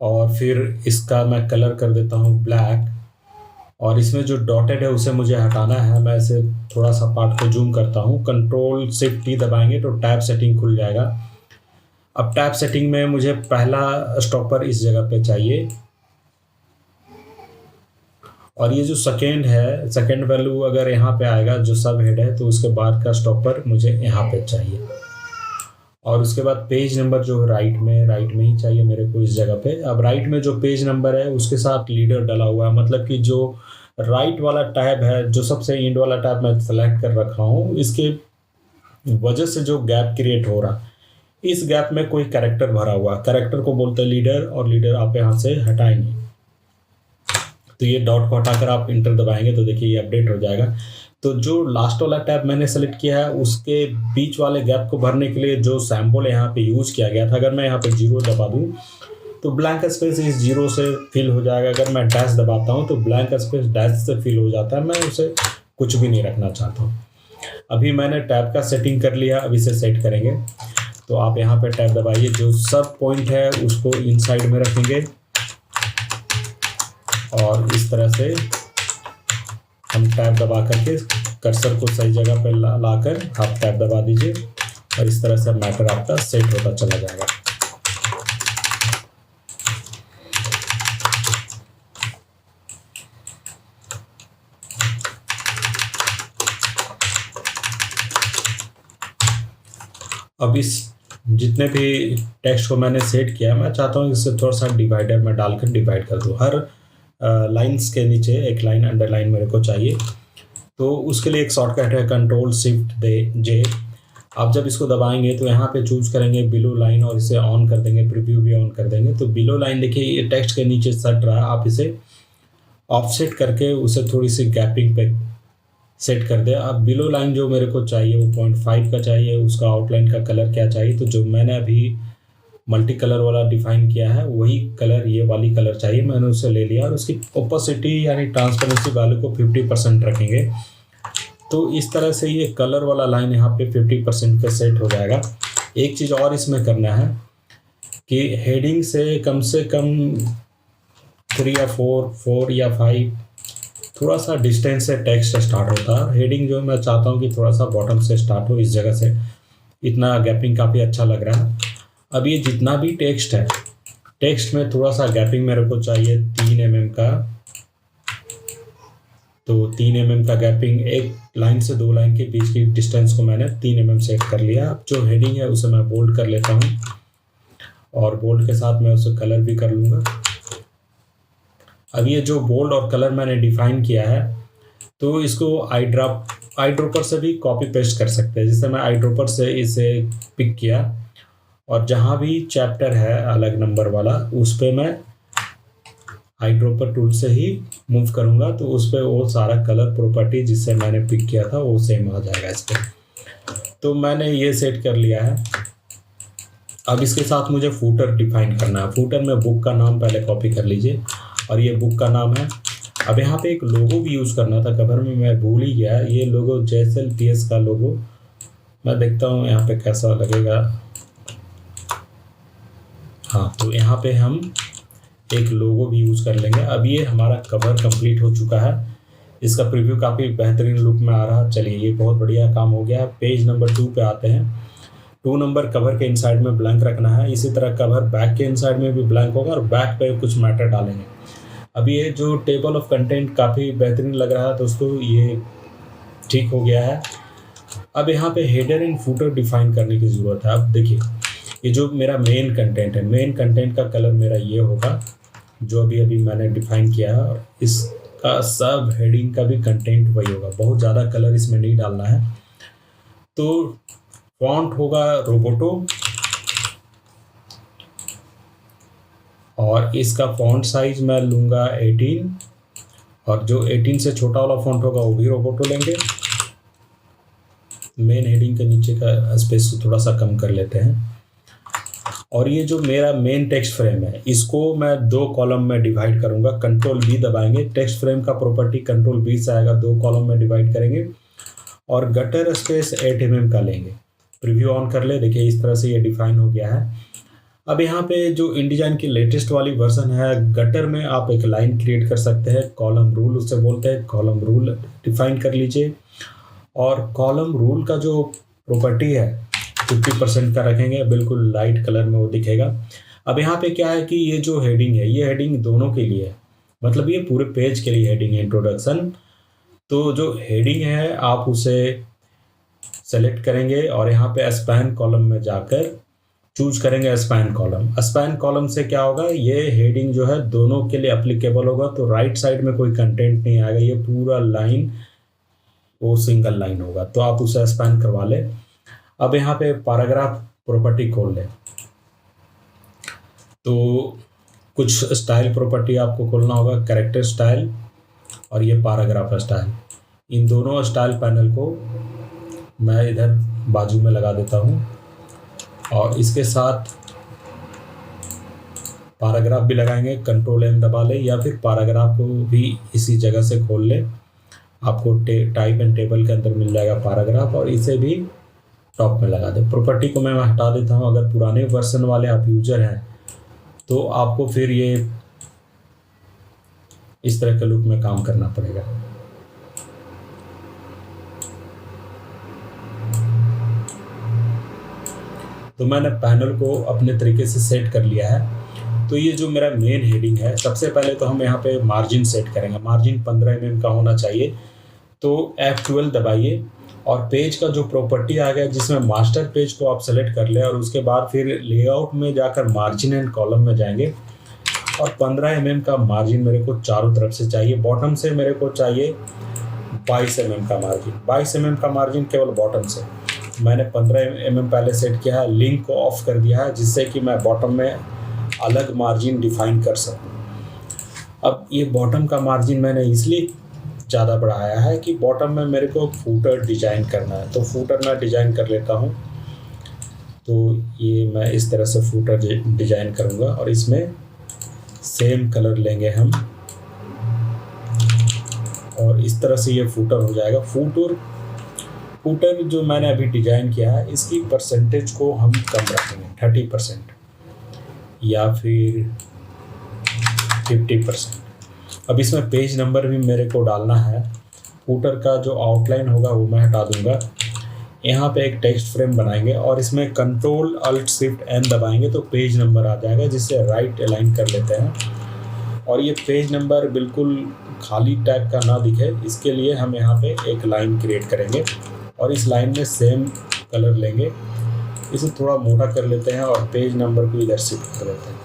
और फिर इसका मैं कलर कर देता हूँ ब्लैक, और इसमें जो डॉटेड है उसे मुझे हटाना है। मैं इसे थोड़ा सा पार्ट को जूम करता हूँ, कंट्रोल शिफ्ट टी दबाएंगे तो टैब सेटिंग खुल जाएगा। अब टैब सेटिंग में मुझे पहला स्टॉपर इस जगह पे चाहिए, और ये जो सेकेंड है, सेकेंड वैल्यू अगर यहाँ पे आएगा जो सब हेड है, तो उसके बाद का स्टॉपर मुझे यहाँ पे चाहिए। और उसके बाद पेज नंबर जो राइट में ही चाहिए मेरे को इस जगह पे। अब राइट में जो पेज नंबर है उसके साथ लीडर डला हुआ है, मतलब कि जो राइट वाला टैब है, जो सबसे एंड वाला टैब मैं सेलेक्ट कर रखा हूँ, इसके वजह से जो गैप क्रिएट हो रहा, इस गैप में कोई कैरेक्टर भरा हुआ, कैरेक्टर को बोलते हैं लीडर, और लीडर आप यहाँ से हटाएंगे तो ये डॉट को हटाकर आप इंटर दबाएंगे तो देखिए ये अपडेट हो जाएगा। तो जो लास्ट वाला टैब मैंने सेलेक्ट किया है उसके बीच वाले गैप को भरने के लिए जो सैम्पल यहाँ पे यूज किया गया था, अगर मैं यहाँ पे 0 दबा दूँ तो ब्लैंक स्पेस इस 0 से फिल हो जाएगा। अगर मैं डैश दबाता हूँ तो ब्लैंक स्पेस डैश से फिल हो जाता है। मैं उसे कुछ भी नहीं रखना चाहता हूँ। अभी मैंने टैब का सेटिंग कर लिया, अब इसे सेट करेंगे। तो आप यहाँ पे टैब दबाइए, जो सब पॉइंट है उसको इनसाइड में रखेंगे और इस तरह से हम टैब दबा करके कर्सर को सही जगह पर लाकर आप टैब दबा दीजिए और इस तरह से मैटर आपका सेट होता चला जाएगा। अब इस जितने भी टेक्स्ट को मैंने सेट किया, मैं चाहता हूँ इसे थोड़ा सा डिवाइडर में डालकर डिवाइड कर दूँ। हर लाइंस के नीचे एक लाइन अंडरलाइन मेरे को चाहिए, तो उसके लिए एक शॉर्टकट है कंट्रोल शिफ्ट जे। आप जब इसको दबाएंगे तो यहाँ पे चूज करेंगे बिलो लाइन और इसे ऑन कर देंगे, प्रीव्यू भी ऑन कर देंगे। तो बिलो लाइन देखिए ये टेक्स्ट के नीचे सट रहा है, आप इसे ऑफसेट करके उसे थोड़ी सी गैपिंग पे सेट कर दे। अब बिलो लाइन जो मेरे को चाहिए वो 0.5 का चाहिए, उसका आउटलाइन का कलर क्या चाहिए, तो जो मैंने अभी मल्टी कलर वाला डिफाइन किया है वही कलर, ये वाली कलर चाहिए, मैंने उसे ले लिया। और उसकी ओपेसिटी यानी ट्रांसपेरेंसी वैल्यू को 50% रखेंगे। तो इस तरह से ये कलर वाला लाइन यहाँ पे 50% पे सेट हो जाएगा। एक चीज़ और इसमें करना है कि हेडिंग से कम 3 या 4 या 5 थोड़ा सा डिस्टेंस से टेक्स्ट स्टार्ट होता है। हेडिंग जो मैं चाहता हूँ कि थोड़ा सा बॉटम से स्टार्ट हो, इस जगह से इतना गैपिंग काफ़ी अच्छा लग रहा है। अब ये जितना भी टेक्स्ट है, टेक्स्ट में थोड़ा सा गैपिंग मेरे को चाहिए 3 mm का। तो 3 mm का गैपिंग, एक लाइन से 2 लाइन के बीच की डिस्टेंस को मैंने 3 mm सेट कर लिया। अब जो हेडिंग है उसे मैं बोल्ड कर लेता हूँ और बोल्ड के साथ मैं उसे कलर भी कर लूँगा। अब ये जो बोल्ड और कलर मैंने डिफाइन किया है, तो इसको आई ड्रॉपर से भी कॉपी पेस्ट कर सकते हैं। जैसे मैं आई ड्रॉपर से इसे पिक किया और जहाँ भी चैप्टर है अलग नंबर वाला, उस पर मैं आई ड्रॉपर टूल से ही मूव करूँगा तो उस पर वो सारा कलर प्रॉपर्टी जिससे मैंने पिक किया था वो सेम आ जाएगा इस पर। तो मैंने ये सेट कर लिया है। अब इसके साथ मुझे फूटर डिफाइन करना है। फूटर में बुक का नाम पहले कॉपी कर लीजिए और ये बुक का नाम है। अब यहाँ पे एक लोगो भी यूज़ करना था, कवर में मैं भूल ही गया। ये लोगो JSLPS का लोगो, मैं देखता हूँ यहाँ पे कैसा लगेगा। हाँ, तो यहाँ पे हम एक लोगो भी यूज़ कर लेंगे। अब ये हमारा कवर कंप्लीट हो चुका है। इसका प्रीव्यू काफ़ी बेहतरीन लुक में आ रहा है। चलिए, ये बहुत बढ़िया काम हो गया। पेज नंबर 2 पे आते हैं। 2 नंबर कवर के इनसाइड में ब्लैंक रखना है। इसी तरह कवर बैक के इनसाइड में भी ब्लैंक होगा और बैक पे कुछ मैटर डालेंगे। अब ये जो टेबल ऑफ कंटेंट काफ़ी बेहतरीन लग रहा है दोस्तों, ये ठीक हो गया है। अब यहाँ पे हेडर एंड फूटर डिफाइन करने की ज़रूरत है। अब देखिए, ये जो मेरा मेन कंटेंट है, मेन कंटेंट का कलर मेरा ये होगा जो अभी मैंने डिफाइन किया है। और इसका सब हेडिंग का भी कंटेंट वही होगा। बहुत ज़्यादा कलर इसमें नहीं डालना है। तो फॉन्ट होगा रोबोटो और इसका फॉन्ट साइज मैं लूँगा 18 और जो 18 से छोटा वाला फॉन्ट होगा वो भी रोबोटो लेंगे। मेन हेडिंग के नीचे का स्पेस को थोड़ा सा कम कर लेते हैं और ये जो मेरा मेन टेक्स्ट फ्रेम है इसको मैं 2 कॉलम में डिवाइड करूँगा। कंट्रोल बी दबाएंगे, टेक्स्ट फ्रेम का प्रॉपर्टी कंट्रोल बी से आएगा, 2 कॉलम में डिवाइड करेंगे और गटर स्पेस 8 mm का लेंगे। प्रीव्यू ऑन कर ले, देखिए इस तरह से ये डिफाइन हो गया है। अब यहाँ पे जो InDesign की लेटेस्ट वाली वर्जन है, गटर में आप एक लाइन क्रिएट कर सकते हैं, कॉलम रूल उसे बोलते हैं, कॉलम रूल डिफाइन कर लीजिए। और कॉलम रूल का जो प्रॉपर्टी है 50% का रखेंगे, बिल्कुल लाइट कलर में वो दिखेगा। अब यहाँ पे क्या है कि ये जो हेडिंग है, ये हेडिंग दोनों के लिए है, मतलब ये पूरे पेज के लिए हेडिंग है, इंट्रोडक्शन। तो जो हेडिंग है आप उसे सेलेक्ट करेंगे और यहाँ पे स्पैन कॉलम में जाकर चूज करेंगे स्पैन कॉलम। स्पैन कॉलम से क्या होगा, ये हेडिंग जो है दोनों के लिए एप्लीकेबल होगा, तो राइट साइड में कोई कंटेंट नहीं आएगा, ये पूरा लाइन वो सिंगल लाइन होगा, तो आप उसे स्पैन करवा लें। अब यहाँ पे पैराग्राफ प्रॉपर्टी खोल लें, तो कुछ स्टाइल प्रॉपर्टी आपको खोलना होगा, कैरेक्टर स्टाइल और ये पैराग्राफ स्टाइल। इन दोनों स्टाइल पैनल को मैं इधर बाजू में लगा देता हूँ और इसके साथ पैराग्राफ भी लगाएंगे, कंट्रोल M दबा लें या फिर पैराग्राफ को भी इसी जगह से खोल लें, आपको टाइप एंड टेबल के अंदर मिल जाएगा पैराग्राफ, और इसे भी टॉप में लगा दें। प्रॉपर्टी को मैं हटा देता हूँ। अगर पुराने वर्जन वाले आप यूजर हैं तो आपको फिर ये इस तरह के लुक में काम करना पड़ेगा। तो मैंने पैनल को अपने तरीके से सेट कर लिया है। तो ये जो मेरा मेन हेडिंग है, सबसे पहले तो हम यहाँ पे मार्जिन सेट करेंगे। मार्जिन 15 mm का होना चाहिए, तो F12 दबाइए और पेज का जो प्रॉपर्टी आ गया जिसमें मास्टर पेज को आप सेलेक्ट कर ले और उसके बाद फिर लेआउट में जाकर मार्जिन एंड कॉलम में जाएंगे और 15 mm का मार्जिन मेरे को चारों तरफ से चाहिए। बॉटम से मेरे को चाहिए 22 mm का मार्जिन, 22 mm का मार्जिन केवल बॉटम से। मैंने 15 mm पहले सेट किया है, लिंक को ऑफ कर दिया है जिससे कि मैं बॉटम में अलग मार्जिन डिफाइन कर सकूं। अब ये बॉटम का मार्जिन मैंने इसलिए ज़्यादा बढ़ाया है कि बॉटम में मेरे को फूटर डिजाइन करना है, तो फूटर मैं डिजाइन कर लेता हूँ। तो ये मैं इस तरह से फूटर डिजाइन करूँगा और इसमें सेम कलर लेंगे हम और इस तरह से ये फूटर हो जाएगा। फूटर जो मैंने अभी डिजाइन किया है इसकी परसेंटेज को हम कम रखेंगे, 30% या फिर 50%। अब इसमें पेज नंबर भी मेरे को डालना है। फूटर का जो आउटलाइन होगा वो मैं हटा दूंगा। यहाँ पे एक टेक्स्ट फ्रेम बनाएंगे और इसमें कंट्रोल अल्ट शिफ्ट N दबाएंगे तो पेज नंबर आ जाएगा, जिससे राइट अलाइन कर लेते हैं। और ये पेज नंबर बिल्कुल खाली टाइप का ना दिखे, इसके लिए हम यहाँ पे एक लाइन क्रिएट करेंगे और इस लाइन में सेम कलर लेंगे, इसे थोड़ा मोटा कर लेते हैं और पेज नंबर को इधर शिफ्ट कर देते हैं।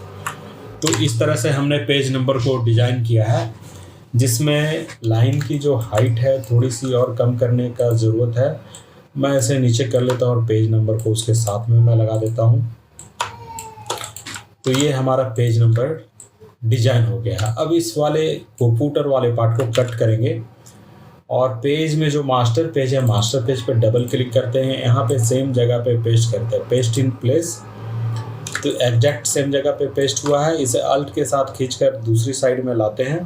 तो इस तरह से हमने पेज नंबर को डिज़ाइन किया है, जिसमें लाइन की जो हाइट है थोड़ी सी और कम करने का ज़रूरत है। मैं इसे नीचे कर लेता हूँ और पेज नंबर को उसके साथ में मैं लगा देता हूँ। तो ये हमारा पेज नंबर डिजाइन हो गया है। अब इस वाले फूटर वाले पार्ट को कट करेंगे और पेज में जो मास्टर पेज है, मास्टर पेज पे डबल क्लिक करते हैं, यहाँ पे सेम जगह पे पेस्ट करते हैं, पेस्ट इन प्लेस। तो एग्जैक्ट सेम जगह पे पेस्ट हुआ है। इसे अल्ट के साथ खींचकर दूसरी साइड में लाते हैं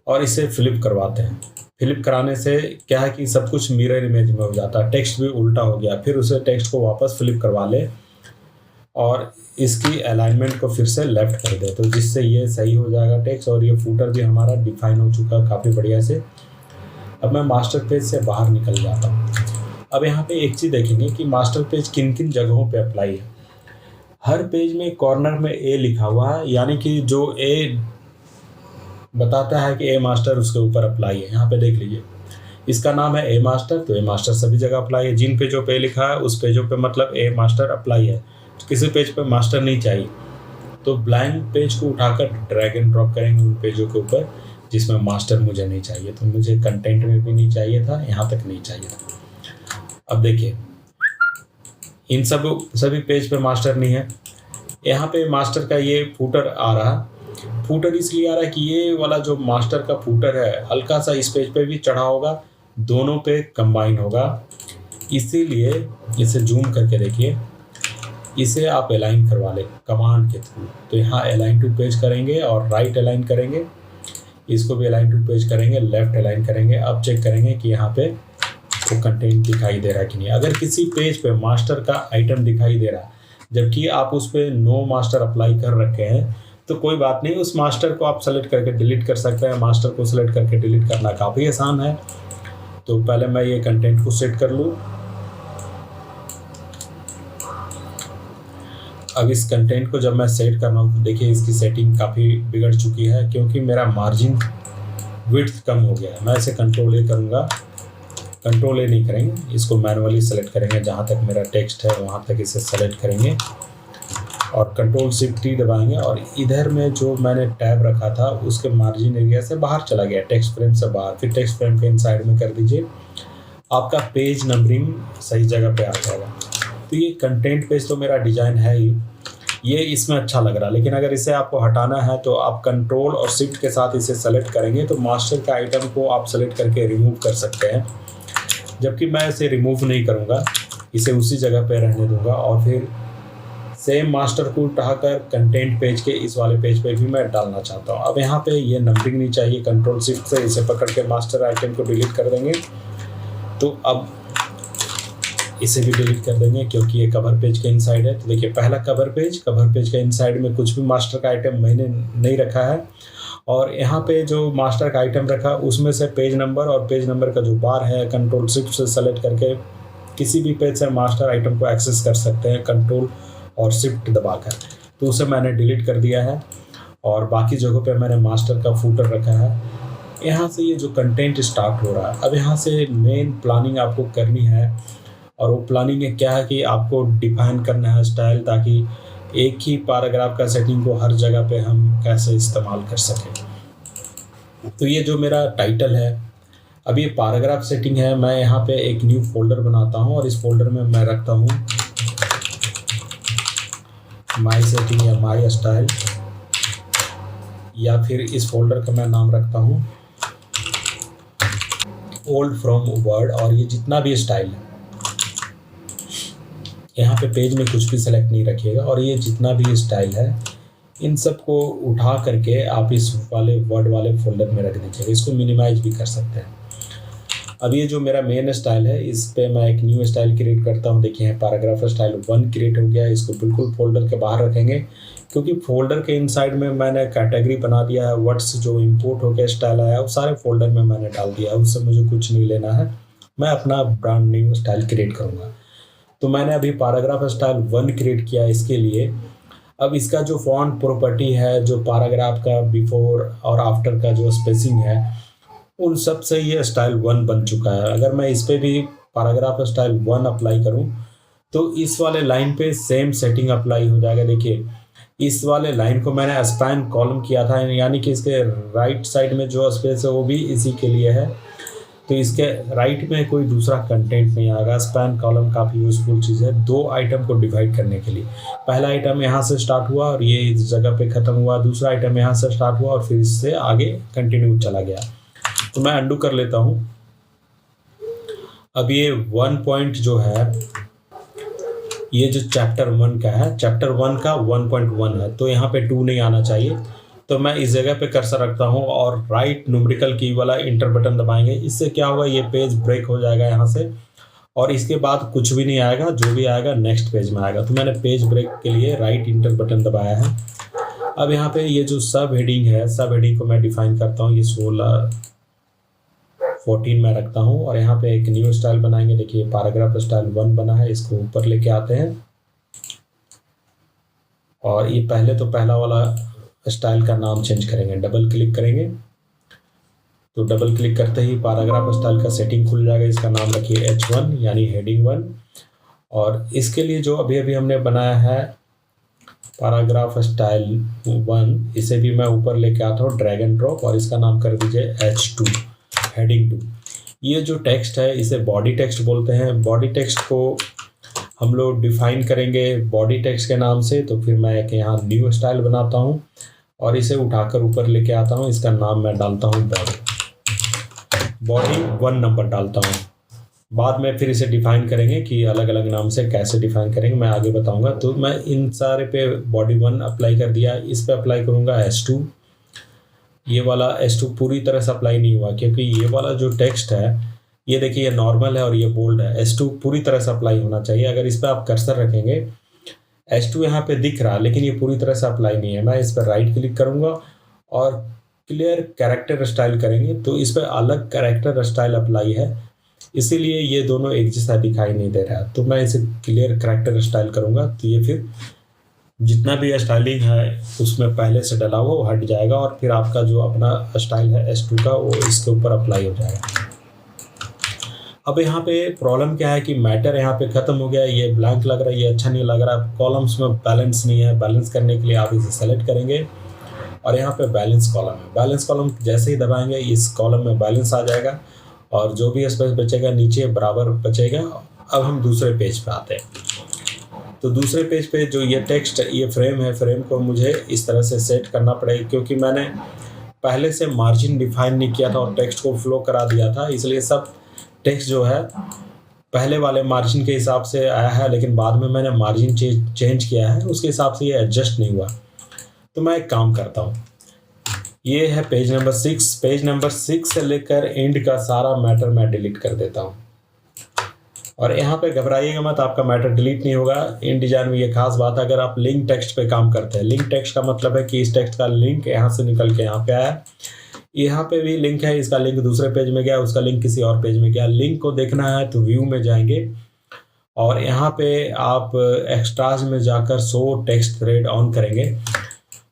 और इसे फ्लिप करवाते हैं। फ्लिप कराने से क्या है कि सब कुछ मिरर इमेज में हो जाता है, टेक्स्ट भी उल्टा हो गया। फिर उसे टेक्स्ट को वापस फ्लिप करवा ले और इसकी अलाइनमेंट को फिर से लेफ्ट कर दे, तो जिससे ये सही हो जाएगा टेक्स्ट। और ये फूटर भी हमारा डिफाइन हो चुका है काफ़ी बढ़िया से। अब मैं मास्टर पेज से बाहर निकल जाता हूँ। अब यहाँ पे एक चीज़ देखेंगे कि मास्टर पेज किन किन जगहों पे अप्लाई है। हर पेज में कॉर्नर में ए लिखा हुआ है, यानी कि जो ए बताता है कि ए मास्टर उसके ऊपर अप्लाई है। यहाँ पे देख लीजिए, इसका नाम है ए मास्टर, तो ए मास्टर सभी जगह अप्लाई है। जिन पेजों पे लिखा है उस पेजों पे मतलब ए मास्टर अप्लाई है। किसी पेज पे मास्टर नहीं चाहिए तो ब्लैंक पेज को उठाकर ड्रैग एंड ड्रॉप करेंगे उन पेजों के ऊपर जिसमें मास्टर मुझे नहीं चाहिए। तो मुझे कंटेंट में भी नहीं चाहिए था, यहाँ तक नहीं चाहिए था। अब देखिए, इन सभी पेज पे मास्टर नहीं है। यहाँ पे मास्टर का ये फूटर आ रहा, फूटर इसलिए आ रहा है कि ये वाला जो मास्टर का फूटर है हल्का सा इस पेज पे भी चढ़ा होगा, दोनों पे कंबाइन होगा। इसीलिए इसे जूम करके देखिए, इसे आप अलाइन करवा लें कमांड के थ्रू। तो यहाँ अलाइन टू पेज करेंगे और राइट अलाइन करेंगे, इसको भी अलाइन टू पेज करेंगे, लेफ्ट अलाइन करेंगे। अब चेक करेंगे कि यहाँ पे वो कंटेंट दिखाई दे रहा है कि नहीं। अगर किसी पेज पे मास्टर का आइटम दिखाई दे रहा है जबकि आप उस पर नो मास्टर अप्लाई कर रखे हैं, तो कोई बात नहीं, उस मास्टर को आप सेलेक्ट करके डिलीट कर सकते हैं। मास्टर को सेलेक्ट करके डिलीट करना काफ़ी आसान है। तो पहले मैं ये कंटेंट को सेट कर लूँ। अब इस कंटेंट को जब मैं सेट कर रहा हूँ तो देखिए इसकी सेटिंग काफ़ी बिगड़ चुकी है क्योंकि मेरा मार्जिन विड्थ कम हो गया है। मैं इसे कंट्रोल ए करूँगा, कंट्रोल ए नहीं करेंगे, इसको मैनुअली सेलेक्ट करेंगे। जहाँ तक मेरा टेक्स्ट है वहाँ तक इसे सेलेक्ट करेंगे और कंट्रोल शिफ्ट टी दबाएंगे और इधर में जो मैंने टैब रखा था उसके मार्जिन एरिया से बाहर चला गया, टेक्स्ट फ्रेम से बाहर। फिर टेक्स्ट फ्रेम के इनसाइड में कर दीजिए, आपका पेज नंबरिंग सही जगह पे आ जाएगा। तो ये कंटेंट पेज तो मेरा डिज़ाइन है ही, ये इसमें अच्छा लग रहा है। लेकिन अगर इसे आपको हटाना है तो आप कंट्रोल और शिफ्ट के साथ इसे सेलेक्ट करेंगे तो मास्टर का आइटम को आप सेलेक्ट करके रिमूव कर सकते हैं। जबकि मैं इसे रिमूव नहीं करूँगा, इसे उसी जगह पे रहने दूंगा और फिर सेम मास्टर को उठाकर कंटेंट पेज के इस वाले पेज पे भी मैं डालना चाहता हूँ। अब यहाँ पे ये नंबरिंग नहीं चाहिए, कंट्रोल शिफ्ट से इसे पकड़ के मास्टर आइटम को डिलीट कर देंगे। तो अब इसे भी डिलीट कर देंगे क्योंकि ये कवर पेज के इनसाइड है। तो देखिए पहला कवर पेज के इनसाइड में कुछ भी मास्टर का आइटम मैंने नहीं रखा है और यहाँ पे जो मास्टर का आइटम रखा उसमें से पेज नंबर और पेज नंबर का जो बार है कंट्रोल शिफ्ट से सेलेक्ट करके किसी भी पेज से मास्टर आइटम को एक्सेस कर सकते हैं कंट्रोल और शिफ्ट दबाकर। तो उसे मैंने डिलीट कर दिया है और बाकी जगहों पे मैंने मास्टर का फूटर रखा है। यहाँ से ये जो कंटेंट स्टार्ट हो रहा है, अब यहाँ से मेन प्लानिंग आपको करनी है और वो प्लानिंग में क्या है कि आपको डिफाइन करना है स्टाइल, ताकि एक ही पैराग्राफ का सेटिंग को हर जगह पे हम कैसे इस्तेमाल कर सकें। तो ये जो मेरा टाइटल है, अब ये पैराग्राफ सेटिंग है। मैं यहाँ पे एक न्यू फोल्डर बनाता हूँ और इस फोल्डर में मैं रखता हूँ माई सेटिंग या माई स्टाइल, या फिर इस फोल्डर का मैं नाम रखता हूँ ओल्ड फ्रॉम वर्ड। और ये जितना भी स्टाइल है, यहाँ पे पेज में कुछ भी सेलेक्ट नहीं रखिएगा और ये जितना भी स्टाइल है इन सब को उठा करके आप इस वाले वर्ड वाले फोल्डर में रख दीजिएगा। इसको मिनिमाइज भी कर सकते हैं। अब ये जो मेरा मेन स्टाइल है इस पे मैं एक न्यू स्टाइल क्रिएट करता हूँ। देखिए पैराग्राफ स्टाइल 1 क्रिएट हो गया। इसको बिल्कुल फोल्डर के बाहर रखेंगे क्योंकि फोल्डर के इनसाइड में मैंने कैटेगरी बना दिया है। वर्ड्स जो इंपोर्ट होकर स्टाइल आया वो सारे फोल्डर में मैंने डाल दिया है, उससे मुझे कुछ नहीं लेना है। मैं अपना ब्रांड न्यू स्टाइल क्रिएट करूँगा। तो मैंने अभी पैराग्राफ स्टाइल 1 क्रिएट किया इसके लिए। अब इसका जो फॉन्ट प्रॉपर्टी है, जो पैराग्राफ का बिफोर और आफ्टर का जो स्पेसिंग है, उन सब से ये स्टाइल 1 बन चुका है। अगर मैं इस पे भी पैराग्राफ स्टाइल 1 अप्लाई करूं तो इस वाले लाइन पे सेम सेटिंग अप्लाई हो जाएगा। देखिए इस वाले लाइन को मैंने स्पैन कॉलम किया था, यानी कि इसके राइट साइड में जो स्पेस है वो भी इसी के लिए है। तो इसके राइट में कोई दूसरा कंटेंट नहीं आएगा। स्पैन कॉलम काफ़ी यूज़फुल चीज़ है 2 आइटम को डिवाइड करने के लिए। पहला आइटम यहाँ से स्टार्ट हुआ और ये इस जगह पे ख़त्म हुआ, दूसरा आइटम यहाँ से स्टार्ट हुआ और फिर इससे आगे कंटिन्यू चला गया। तो मैं अंडू कर लेता हूँ। अब ये 1 पॉइंट जो है, ये जो चैप्टर 1 का है, चैप्टर 1 का 1.1 है, तो यहाँ पे 2 नहीं आना चाहिए। तो मैं इस जगह पे कर्सर रखता हूँ और राइट न्यूमेरिकल की वाला इंटर बटन दबाएंगे। इससे क्या होगा, ये पेज ब्रेक हो जाएगा यहाँ से और इसके बाद कुछ भी नहीं आएगा, जो भी आएगा नेक्स्ट पेज में आएगा। तो मैंने पेज ब्रेक के लिए राइट इंटर बटन दबाया है। अब यहाँ पे ये जो सब हेडिंग है, सब हेडिंग को मैं डिफाइन करता हूँ। ये 14 में रखता हूँ और यहाँ पे एक न्यू स्टाइल बनाएंगे। देखिए पैराग्राफ स्टाइल 1 बना है, इसको ऊपर लेके आते हैं और ये पहले तो पहला वाला स्टाइल का नाम चेंज करेंगे। डबल क्लिक करेंगे तो डबल क्लिक करते ही पैराग्राफ स्टाइल का सेटिंग खुल जाएगा। इसका नाम रखिए H1 यानी हेडिंग 1। और इसके लिए जो अभी अभी हमने बनाया है पैराग्राफ स्टाइल 1, इसे भी मैं ऊपर लेके आता हूँ ड्रैग एंड ड्रॉप और इसका नाम कर दीजिए H2 हेडिंग 2। ये जो टेक्स्ट है इसे बॉडी टेक्स्ट बोलते हैं। बॉडी टेक्स्ट को हम लोग डिफाइन करेंगे बॉडी टेक्स्ट के नाम से। तो फिर मैं एक यहाँ न्यू स्टाइल बनाता हूँ और इसे उठाकर ऊपर लेके आता हूँ। इसका नाम मैं डालता हूँ बॉडी 1 नंबर डालता हूँ। बाद में फिर इसे डिफाइन करेंगे कि अलग अलग नाम से कैसे डिफाइन करेंगे, मैं आगे बताऊंगा। तो मैं इन सारे पे बॉडी 1 अप्लाई कर दिया, इस पे अप्लाई करूंगा S2। ये वाला S2 पूरी तरह से अप्लाई नहीं हुआ, क्योंकि ये वाला जो टेक्स्ट है, ये देखिए ये नॉर्मल है और ये बोल्ड है। S2 पूरी तरह से अप्लाई होना चाहिए। अगर इस पर आप कर्सर रखेंगे, S2 यहाँ पे दिख रहा है लेकिन ये पूरी तरह से अप्लाई नहीं है। मैं इस पर राइट क्लिक करूँगा और क्लियर कैरेक्टर स्टाइल करेंगे, तो इस पर अलग कैरेक्टर स्टाइल अप्लाई है, इसीलिए ये दोनों एक जैसा दिखाई नहीं दे रहा है। तो मैं इसे क्लियर कैरेक्टर स्टाइल करूँगा, तो ये फिर जितना भी स्टाइलिंग है उसमें पहले से डला हुआ वो हट जाएगा और फिर आपका जो अपना स्टाइल है S2 का वो इसके ऊपर अप्लाई हो जाएगा। अब यहाँ पे प्रॉब्लम क्या है कि मैटर यहाँ पे ख़त्म हो गया, ये ब्लैंक लग रहा है, ये अच्छा नहीं लग रहा है। कॉलम्स में बैलेंस नहीं है, बैलेंस करने के लिए आप इसे सेलेक्ट करेंगे और यहाँ पे बैलेंस कॉलम है। बैलेंस कॉलम जैसे ही दबाएंगे इस कॉलम में बैलेंस आ जाएगा और जो भी स्पेस बचेगा नीचे बराबर बचेगा। अब हम दूसरे पेज पे आते हैं। तो दूसरे पेज पे जो ये टेक्स्ट, ये फ्रेम है, फ्रेम को मुझे इस तरह से सेट करना पड़ेगा, क्योंकि मैंने पहले से मार्जिन डिफाइन नहीं किया था और टेक्स्ट को फ्लो करा दिया था, इसलिए सब टेक्स्ट जो है पहले वाले मार्जिन के हिसाब से आया है, लेकिन बाद में मैंने मार्जिन चेंज किया है, उसके हिसाब से ये एडजस्ट नहीं हुआ। तो मैं एक काम करता हूँ, ये है पेज नंबर 6। पेज नंबर 6 से लेकर एंड का सारा मैटर मैं डिलीट कर देता हूँ। और यहाँ पे घबराइएगा मत, आपका मैटर डिलीट नहीं होगा। इन डिजाइन में ये खास बात है, अगर आप लिंक टेक्स्ट पे काम करते हैं, लिंक टेक्स्ट का मतलब है कि इस टेक्स्ट का लिंक यहाँ से निकल के यहाँ पे आया, यहाँ पे भी लिंक है, इसका लिंक दूसरे पेज में गया, उसका लिंक किसी और पेज में गया। लिंक को देखना है तो व्यू में जाएंगे और यहाँ पे आप एक्स्ट्राज में जाकर शो टेक्स्ट थ्रेड ऑन करेंगे,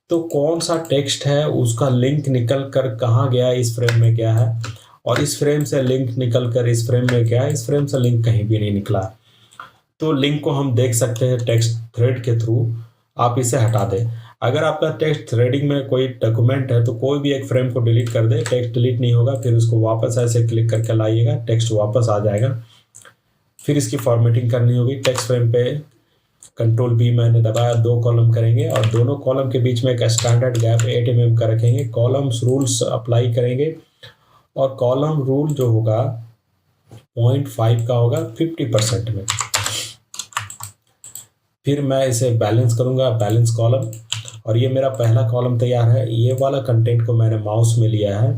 तो कौन सा टेक्स्ट है उसका लिंक निकल कर कहाँ गया, इस फ्रेम में गया है, और इस फ्रेम से लिंक निकल कर इस फ्रेम में गया है, इस फ्रेम से लिंक कहीं भी नहीं निकला। तो लिंक को हम देख सकते हैं टेक्स्ट थ्रेड के थ्रू। आप इसे हटा दें। अगर आपका टेक्स्ट थ्रेडिंग में कोई डॉक्यूमेंट है तो कोई भी एक फ्रेम को डिलीट कर दे, टेक्स्ट डिलीट नहीं होगा, फिर उसको वापस ऐसे क्लिक करके लाइएगा, टेक्स्ट वापस आ जाएगा। फिर इसकी फॉर्मेटिंग करनी होगी। टेक्स्ट फ्रेम पे Ctrl+B मैंने दबाया, 2 कॉलम करेंगे और दोनों कॉलम के बीच में एक स्टैंडर्ड गैप 8 mm का रखेंगे। कॉलम्स रूल्स अप्लाई करेंगे और कॉलम रूल जो होगा 0.5 का होगा 50% में। फिर मैं इसे बैलेंस करूंगा, बैलेंस कॉलम, और ये मेरा पहला कॉलम तैयार है। ये वाला कंटेंट को मैंने माउस में लिया है,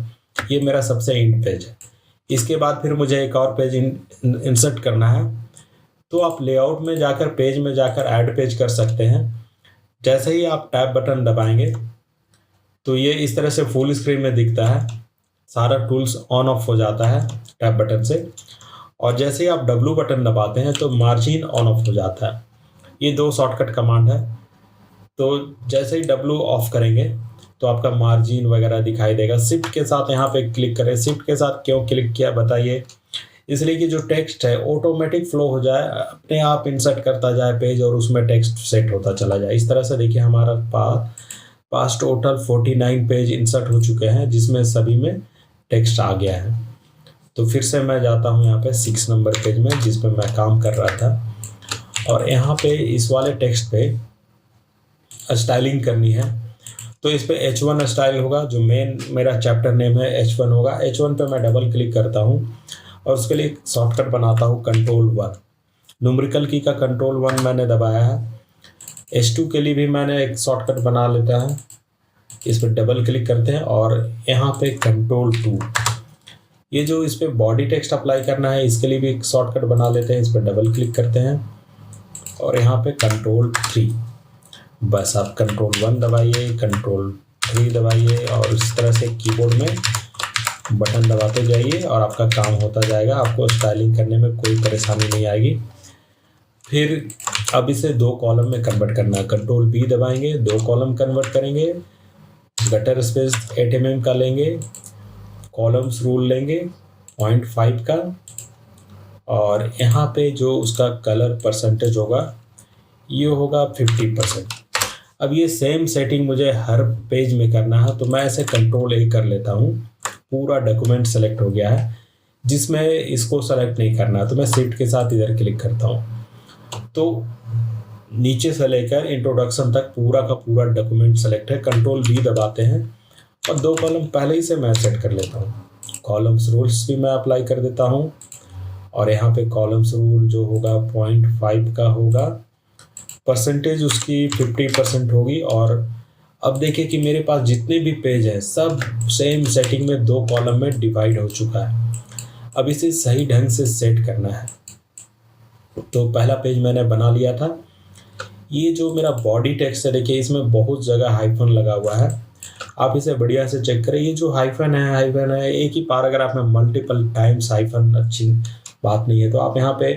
ये मेरा सबसे एंड पेज है। इसके बाद फिर मुझे एक और पेज इंसर्ट करना है, तो आप लेआउट में जाकर पेज में जाकर ऐड पेज कर सकते हैं। जैसे ही आप टैब बटन दबाएंगे तो ये इस तरह से फुल स्क्रीन में दिखता है, सारा टूल्स ऑन ऑफ हो जाता है टैब बटन से। और जैसे ही आप W बटन दबाते हैं तो मार्जिन ऑन ऑफ हो जाता है। ये 2 शॉर्टकट कमांड है। तो जैसे ही W ऑफ करेंगे तो आपका मार्जिन वगैरह दिखाई देगा। शिफ्ट के साथ यहाँ पे क्लिक करें। शिफ्ट के साथ क्यों क्लिक किया बताइए? इसलिए कि जो टेक्स्ट है ऑटोमेटिक फ्लो हो जाए, अपने आप इंसर्ट करता जाए पेज और उसमें टेक्स्ट सेट होता चला जाए। इस तरह से देखिए हमारा पास टोटल 49 पेज इंसर्ट हो चुके हैं, जिसमें सभी में टेक्स्ट आ गया है। तो फिर से मैं जाता हूँ यहाँ पे 6 नंबर पेज में, जिस पे मैं काम कर रहा था, और यहाँ पे इस वाले टेक्स्ट पे स्टाइलिंग करनी है। तो इस पे H1 स्टाइल होगा, जो मेन मेरा चैप्टर नेम है H1 होगा। H1 पे मैं डबल क्लिक करता हूँ और उसके लिए शॉर्टकट बनाता हूँ Ctrl+1। न्यूमेरिकल की का Ctrl+1 मैंने दबाया है। H2 के लिए भी मैंने एक शॉर्टकट बना लेता है, इस पर डबल क्लिक करते हैं और यहाँ पे Ctrl+2। ये जो इस पर बॉडी टेक्स्ट अप्लाई करना है, इसके लिए भी एक शॉर्टकट बना लेते हैं, इस पर डबल क्लिक करते हैं और यहाँ पे Ctrl+3। बस आप Ctrl+1 दबाइए, Ctrl+3 दबाइए और इस तरह से कीबोर्ड में बटन दबाते जाइए और आपका काम होता जाएगा। आपको स्टाइलिंग करने में कोई परेशानी नहीं आएगी। फिर अब इसे 2 कॉलम में कन्वर्ट करना है। Ctrl+B दबाएंगे, 2 कॉलम कन्वर्ट करेंगे, गटर स्पेस 8 mm का लेंगे, कॉलम्स रूल लेंगे 0.5 का, और यहाँ पे जो उसका कलर परसेंटेज होगा ये होगा 50%। अब ये सेम सेटिंग मुझे हर पेज में करना है, तो मैं ऐसे Ctrl+A कर लेता हूँ। पूरा डॉक्यूमेंट सेलेक्ट हो गया है, जिसमें इसको सेलेक्ट नहीं करना है, तो मैं शिफ्ट के साथ इधर क्लिक करता हूँ। तो नीचे से लेकर इंट्रोडक्शन तक पूरा का पूरा डॉक्यूमेंट सेलेक्ट है। Ctrl+V दबाते हैं और 2 कॉलम पहले ही से मैं सेट कर लेता हूँ। कॉलम्स रूल्स भी मैं अप्लाई कर देता हूँ और यहाँ पे कॉलम्स रूल जो होगा 0.5 का होगा, परसेंटेज उसकी 50% होगी। और अब देखिए कि मेरे पास जितने भी पेज हैं सब सेम सेटिंग में 2 कॉलम में डिवाइड हो चुका है। अब इसे सही ढंग से सेट करना है। तो पहला पेज मैंने बना लिया था। ये जो मेरा बॉडी टेक्स्ट है, देखिए इसमें बहुत जगह हाइफन लगा हुआ है। आप इसे बढ़िया से चेक करें। ये जो हाइफन है एक ही पैराग्राफ में मल्टीपल टाइम्स हाइफन अच्छी बात नहीं है। तो आप यहाँ पे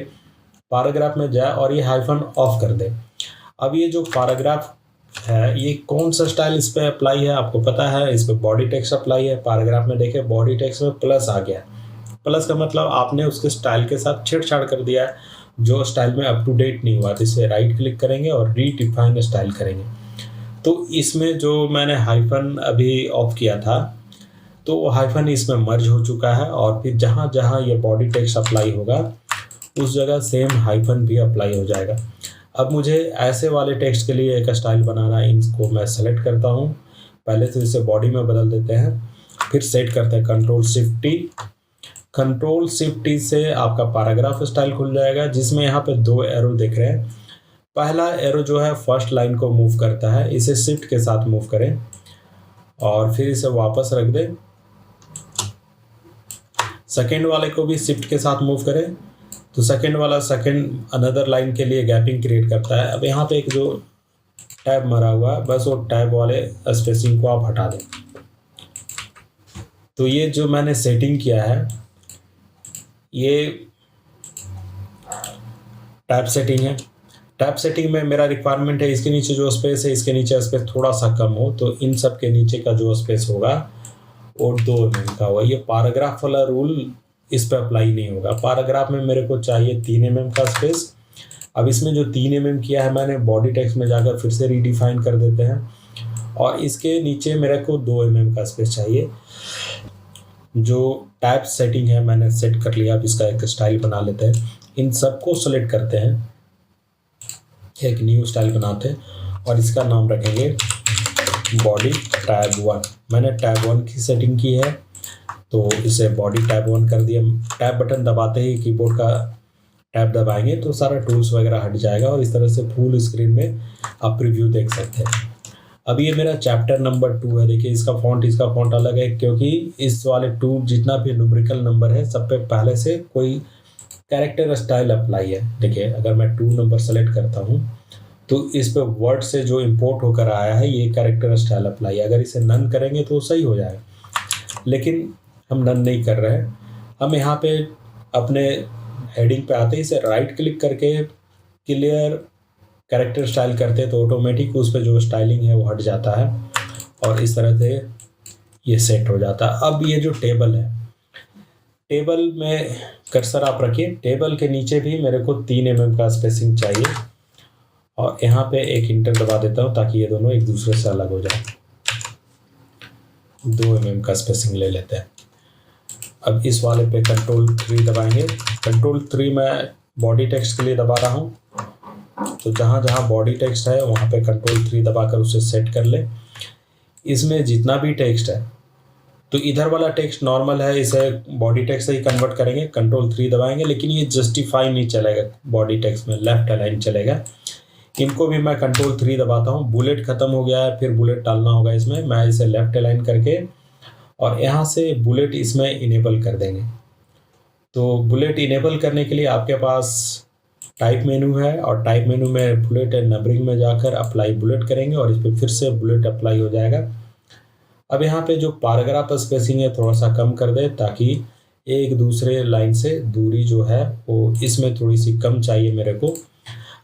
पैराग्राफ में जाए और ये हाइफन ऑफ कर दें। अब ये जो पैराग्राफ है ये कौन सा स्टाइल इस पे अप्लाई है आपको पता है? इस पे बॉडी टेक्स्ट अप्लाई है। पैराग्राफ में देखिए बॉडी टेक्स्ट में प्लस आ गया। प्लस का मतलब आपने उसके स्टाइल के साथ छेड़छाड़ कर दिया है, जो स्टाइल में अप टू डेट नहीं हुआ। तो इसे राइट क्लिक करेंगे और रीडिफाइन स्टाइल करेंगे। तो इसमें जो मैंने हाइफन अभी ऑफ किया था तो वो हाइफन इसमें मर्ज हो चुका है। और फिर जहाँ जहाँ ये बॉडी टेक्स्ट अप्लाई होगा उस जगह सेम हाइफन भी अप्लाई हो जाएगा। अब मुझे ऐसे वाले टेक्स्ट के लिए एक स्टाइल बनाना है। इनको मैं सेलेक्ट करता हूँ। पहले तो इसे बॉडी में बदल देते हैं, फिर सेट करते हैं कंट्रोल शिफ्ट टी से आपका पैराग्राफ स्टाइल खुल जाएगा, जिसमें यहाँ पे 2 एरो दिख रहे हैं। पहला एरो जो है फर्स्ट लाइन को मूव करता है, इसे शिफ्ट के साथ मूव करें और फिर इसे वापस रख दें। सेकेंड वाले को भी शिफ्ट के साथ मूव करें तो सेकेंड वाला सेकेंड अनदर लाइन के लिए गैपिंग क्रिएट करता है। अब यहाँ पे एक जो टैब मरा हुआ है, बस वो टैब वाले स्पेसिंग को आप हटा दें। तो ये जो मैंने सेटिंग किया है ये टैब सेटिंग है। टैब सेटिंग में मेरा रिक्वायरमेंट है इसके नीचे जो स्पेस है इसके नीचे स्पेस थोड़ा सा कम हो। तो इन सब के नीचे का जो स्पेस होगा वो 2 mm का होगा। ये पैराग्राफ वाला रूल इस पर अप्लाई नहीं होगा। पैराग्राफ में मेरे को चाहिए 3 mm का स्पेस। अब इसमें जो 3 mm किया है मैंने बॉडी टेक्स्ट में जाकर फिर से रीडिफाइन कर देते हैं और इसके नीचे मेरे को 2 mm का स्पेस चाहिए। जो टैब सेटिंग है मैंने सेट कर लिया। अब इसका एक स्टाइल बना लेते हैं। इन सबको सेलेक्ट करते हैं, एक न्यू स्टाइल बनाते हैं और इसका नाम रखेंगे बॉडी टैब 1। मैंने टैब 1 की सेटिंग की है तो इसे बॉडी टैब 1 कर दिया। टैब बटन दबाते ही कीबोर्ड का टैब दबाएंगे तो सारा टूल्स वगैरह हट जाएगा और इस तरह से फुल स्क्रीन में आप प्रीव्यू देख सकते हैं। अब ये मेरा चैप्टर नंबर 2 है। देखिए इसका फॉन्ट अलग है क्योंकि इस वाले 2 जितना भी न्यूमेरिकल नंबर है सब पे पहले से कोई कैरेक्टर स्टाइल अप्लाई है। देखिए अगर मैं 2 नंबर सेलेक्ट करता हूँ तो इस पे वर्ड से जो इंपोर्ट होकर आया है ये कैरेक्टर स्टाइल अप्लाई है। अगर इसे नन करेंगे तो सही हो जाएगा, लेकिन हम नन नहीं कर रहे हैं। हम यहाँ पे अपने हेडिंग पे आते ही इसे राइट क्लिक करके क्लियर कैरेक्टर स्टाइल करते हैं तो ऑटोमेटिक उस पर जो स्टाइलिंग है वो हट जाता है और इस तरह से ये सेट हो जाता है। अब ये जो टेबल है, टेबल में कर्सर आप रखिए। टेबल के नीचे भी मेरे को 3 mm का स्पेसिंग चाहिए और यहाँ पे एक इंटर दबा देता हूँ ताकि ये दोनों एक दूसरे से अलग हो जाए। 2 mm का स्पेसिंग ले लेते हैं। अब इस वाले पे कंट्रोल 3 दबाएंगे। कंट्रोल 3 मैं बॉडी टेक्स्ट के लिए दबा रहा हूँ तो जहाँ जहाँ बॉडी टेक्स्ट है वहाँ पे कंट्रोल 3 दबाकर उसे सेट कर ले। इसमें जितना भी टेक्स्ट है तो इधर वाला टेक्स्ट नॉर्मल है, इसे बॉडी टेक्स्ट से ही कन्वर्ट करेंगे। कंट्रोल 3 दबाएंगे लेकिन ये जस्टिफाई नहीं चलेगा, बॉडी टेक्स्ट में लेफ्ट अलाइन चलेगा। इनको भी मैं कंट्रोल 3 दबाता हूँ। बुलेट ख़त्म हो गया है, फिर बुलेट डालना होगा इसमें। मैं इसे लेफ्ट अलाइन करके और यहाँ से बुलेट इसमें इनेबल कर देंगे। तो बुलेट इनेबल करने के लिए आपके पास टाइप मेनू है और टाइप मेनू में बुलेट एंड नंबरिंग में जाकर अप्लाई बुलेट करेंगे और इस पर फिर से बुलेट अप्लाई हो जाएगा। अब यहाँ पे जो पैराग्राफ स्पेसिंग है थोड़ा सा कम कर दे ताकि एक दूसरे लाइन से दूरी जो है वो इसमें थोड़ी सी कम चाहिए मेरे को।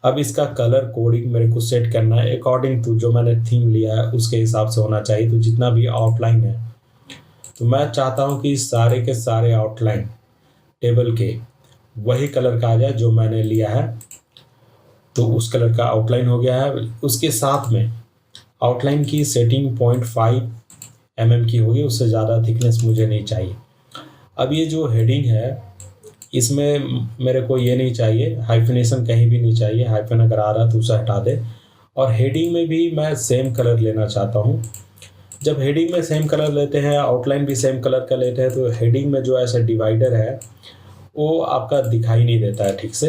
अब इसका कलर कोडिंग मेरे को सेट करना है अकॉर्डिंग टू जो मैंने थीम लिया है उसके हिसाब से होना चाहिए। तो जितना भी आउटलाइन है तो मैं चाहता हूँ कि सारे के सारे आउटलाइन टेबल के वही कलर का आ जाए जो मैंने लिया है। तो उस कलर का आउटलाइन हो गया है। उसके साथ में आउटलाइन की सेटिंग 0.5 mm की होगी, उससे ज़्यादा थिकनेस मुझे नहीं चाहिए। अब ये जो हेडिंग है इसमें मेरे को ये नहीं चाहिए, हाइफिनेशन कहीं भी नहीं चाहिए। हाइफन अगर आ रहा तो उसे हटा दे। और हेडिंग में भी मैं सेम कलर लेना चाहता हूँ। जब हेडिंग में सेम कलर लेते हैं, आउटलाइन भी सेम कलर का लेते हैं तो हेडिंग में जो ऐसा डिवाइडर है वो आपका दिखाई नहीं देता है ठीक से।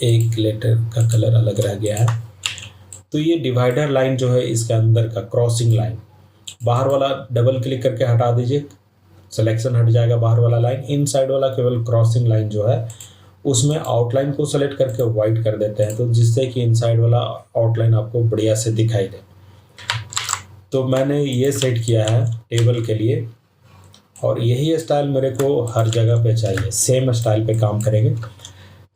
एक लेटर का कलर अलग रह गया है। तो ये डिवाइडर लाइन जो है इसके अंदर का क्रॉसिंग लाइन, बाहर वाला डबल क्लिक करके हटा दीजिए, सिलेक्शन हट जाएगा बाहर वाला लाइन। इनसाइड वाला केवल क्रॉसिंग लाइन जो है उसमें आउटलाइन को सेलेक्ट करके वाइट कर देते हैं, तो जिससे कि इनसाइड वाला आउटलाइन आपको बढ़िया से दिखाई दे। तो मैंने ये सेट किया है टेबल के लिए, और यही स्टाइल मेरे को हर जगह पे चाहिए, सेम स्टाइल पे काम करेंगे।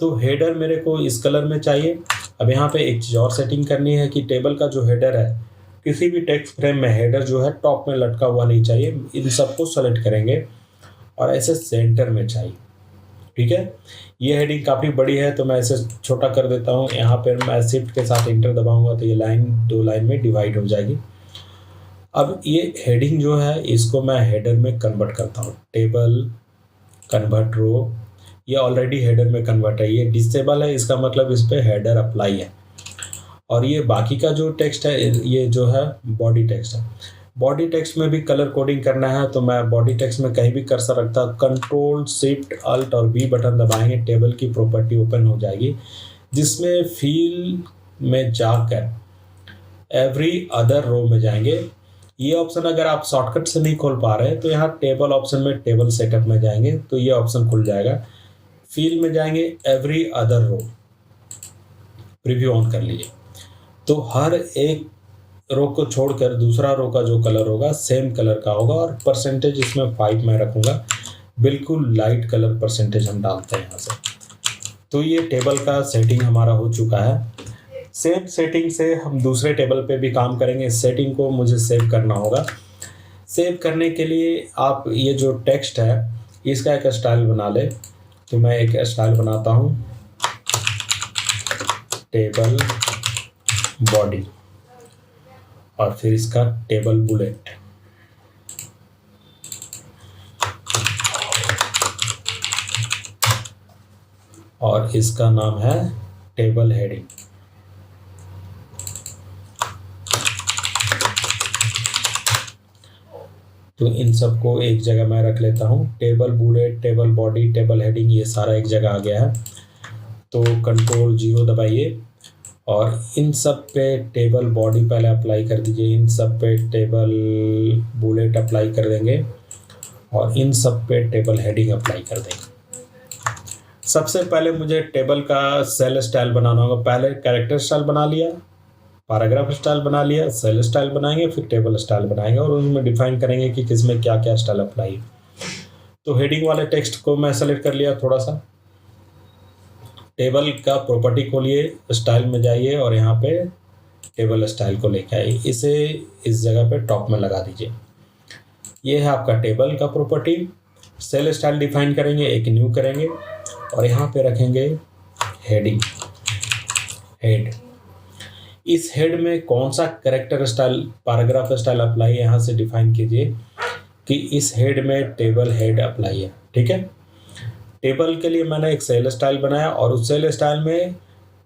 तो हेडर मेरे को इस कलर में चाहिए। अब यहाँ पे एक चीज़ और सेटिंग करनी है कि टेबल का जो हेडर है, किसी भी टेक्स्ट फ्रेम में हेडर जो है टॉप में लटका हुआ नहीं चाहिए। इन सबको सेलेक्ट करेंगे और ऐसे सेंटर में चाहिए, ठीक है। ये हेडिंग काफ़ी बड़ी है तो मैं इसे छोटा कर देता हूँ। यहाँ पर मैं शिफ्ट के साथ इंटर दबाऊंगा तो ये लाइन 2 लाइन में डिवाइड हो जाएगी। अब ये हेडिंग जो है इसको मैं हेडर में कन्वर्ट करता हूँ। टेबल कन्वर्ट रो, ये ऑलरेडी हेडर में कन्वर्ट है, ये डिसेबल है, इसका मतलब इस पर हेडर अप्लाई है। और ये बाकी का जो टेक्स्ट है ये जो है बॉडी टेक्स्ट है। बॉडी टेक्स्ट में भी कलर कोडिंग करना है तो मैं बॉडी टेक्स्ट में कहीं भी कर्सर रखता, कंट्रोल शिफ्ट अल्ट और बी बटन दबाएंगे, टेबल की प्रॉपर्टी ओपन हो जाएगी, जिसमें फील में जाकर एवरी अदर रो में जाएंगे। ये ऑप्शन अगर आप शॉर्टकट से नहीं खोल पा रहे हैं तो यहाँ टेबल ऑप्शन में टेबल सेटअप में जाएंगे तो ये ऑप्शन खुल जाएगा। फील में जाएंगे, every other row, preview on कर लीजिए। तो हर एक रो को छोड़कर दूसरा रो का जो कलर होगा सेम कलर का होगा, और परसेंटेज इसमें 5 मैं रखूँगा, बिल्कुल लाइट कलर परसेंटेज हम डालते हैं यहाँ से। तो ये टेबल का सेटिंग हमारा हो चुका है। सेम सेटिंग से हम दूसरे टेबल पे भी काम करेंगे। इस सेटिंग को मुझे सेव करना होगा। सेव करने के लिए आप ये जो टेक्स्ट है इसका एक स्टाइल बना ले। तो मैं एक स्टाइल बनाता हूँ, टेबल बॉडी, और फिर इसका टेबल बुलेट। और इसका नाम है टेबल हेडिंग। तो इन सबको एक जगह मैं रख लेता हूँ। Table bullet, table body, table heading, ये सारा एक जगह आ गया है। तो कंट्रोल 0 दबाइए और इन सब पे टेबल बॉडी पहले अप्लाई कर दीजिए, इन सब पे टेबल बुलेट अप्लाई कर देंगे, और इन सब पे टेबल हेडिंग अप्लाई कर देंगे। सबसे पहले मुझे टेबल का सेल स्टाइल बनाना होगा। पहले कैरेक्टर स्टाइल बना लिया, पैराग्राफ स्टाइल बना लिया, सेल स्टाइल बनाएंगे, फिर टेबल स्टाइल बनाएंगे, और उसमें डिफाइन करेंगे कि किसमें क्या क्या स्टाइल अप्लाई है। तो हेडिंग वाले टेक्स्ट को मैं सेलेक्ट कर लिया थोड़ा सा। टेबल का प्रॉपर्टी खोलिए, स्टाइल में जाइए और यहाँ पे टेबल स्टाइल को लेके आइए, इसे इस जगह पे टॉप में लगा दीजिए। ये है आपका टेबल का प्रॉपर्टी। सेल स्टाइल डिफाइन करेंगे, एक न्यू करेंगे और यहाँ पे रखेंगे हेडिंग, हेड। इस हेड में कौन सा character style, paragraph style apply है, यहाँ से डिफाइन कीजिए कि इस हेड में टेबल हेड अप्लाई है, ठीक है। टेबल के लिए मैंने एक सेल स्टाइल बनाया और उस सेल स्टाइल में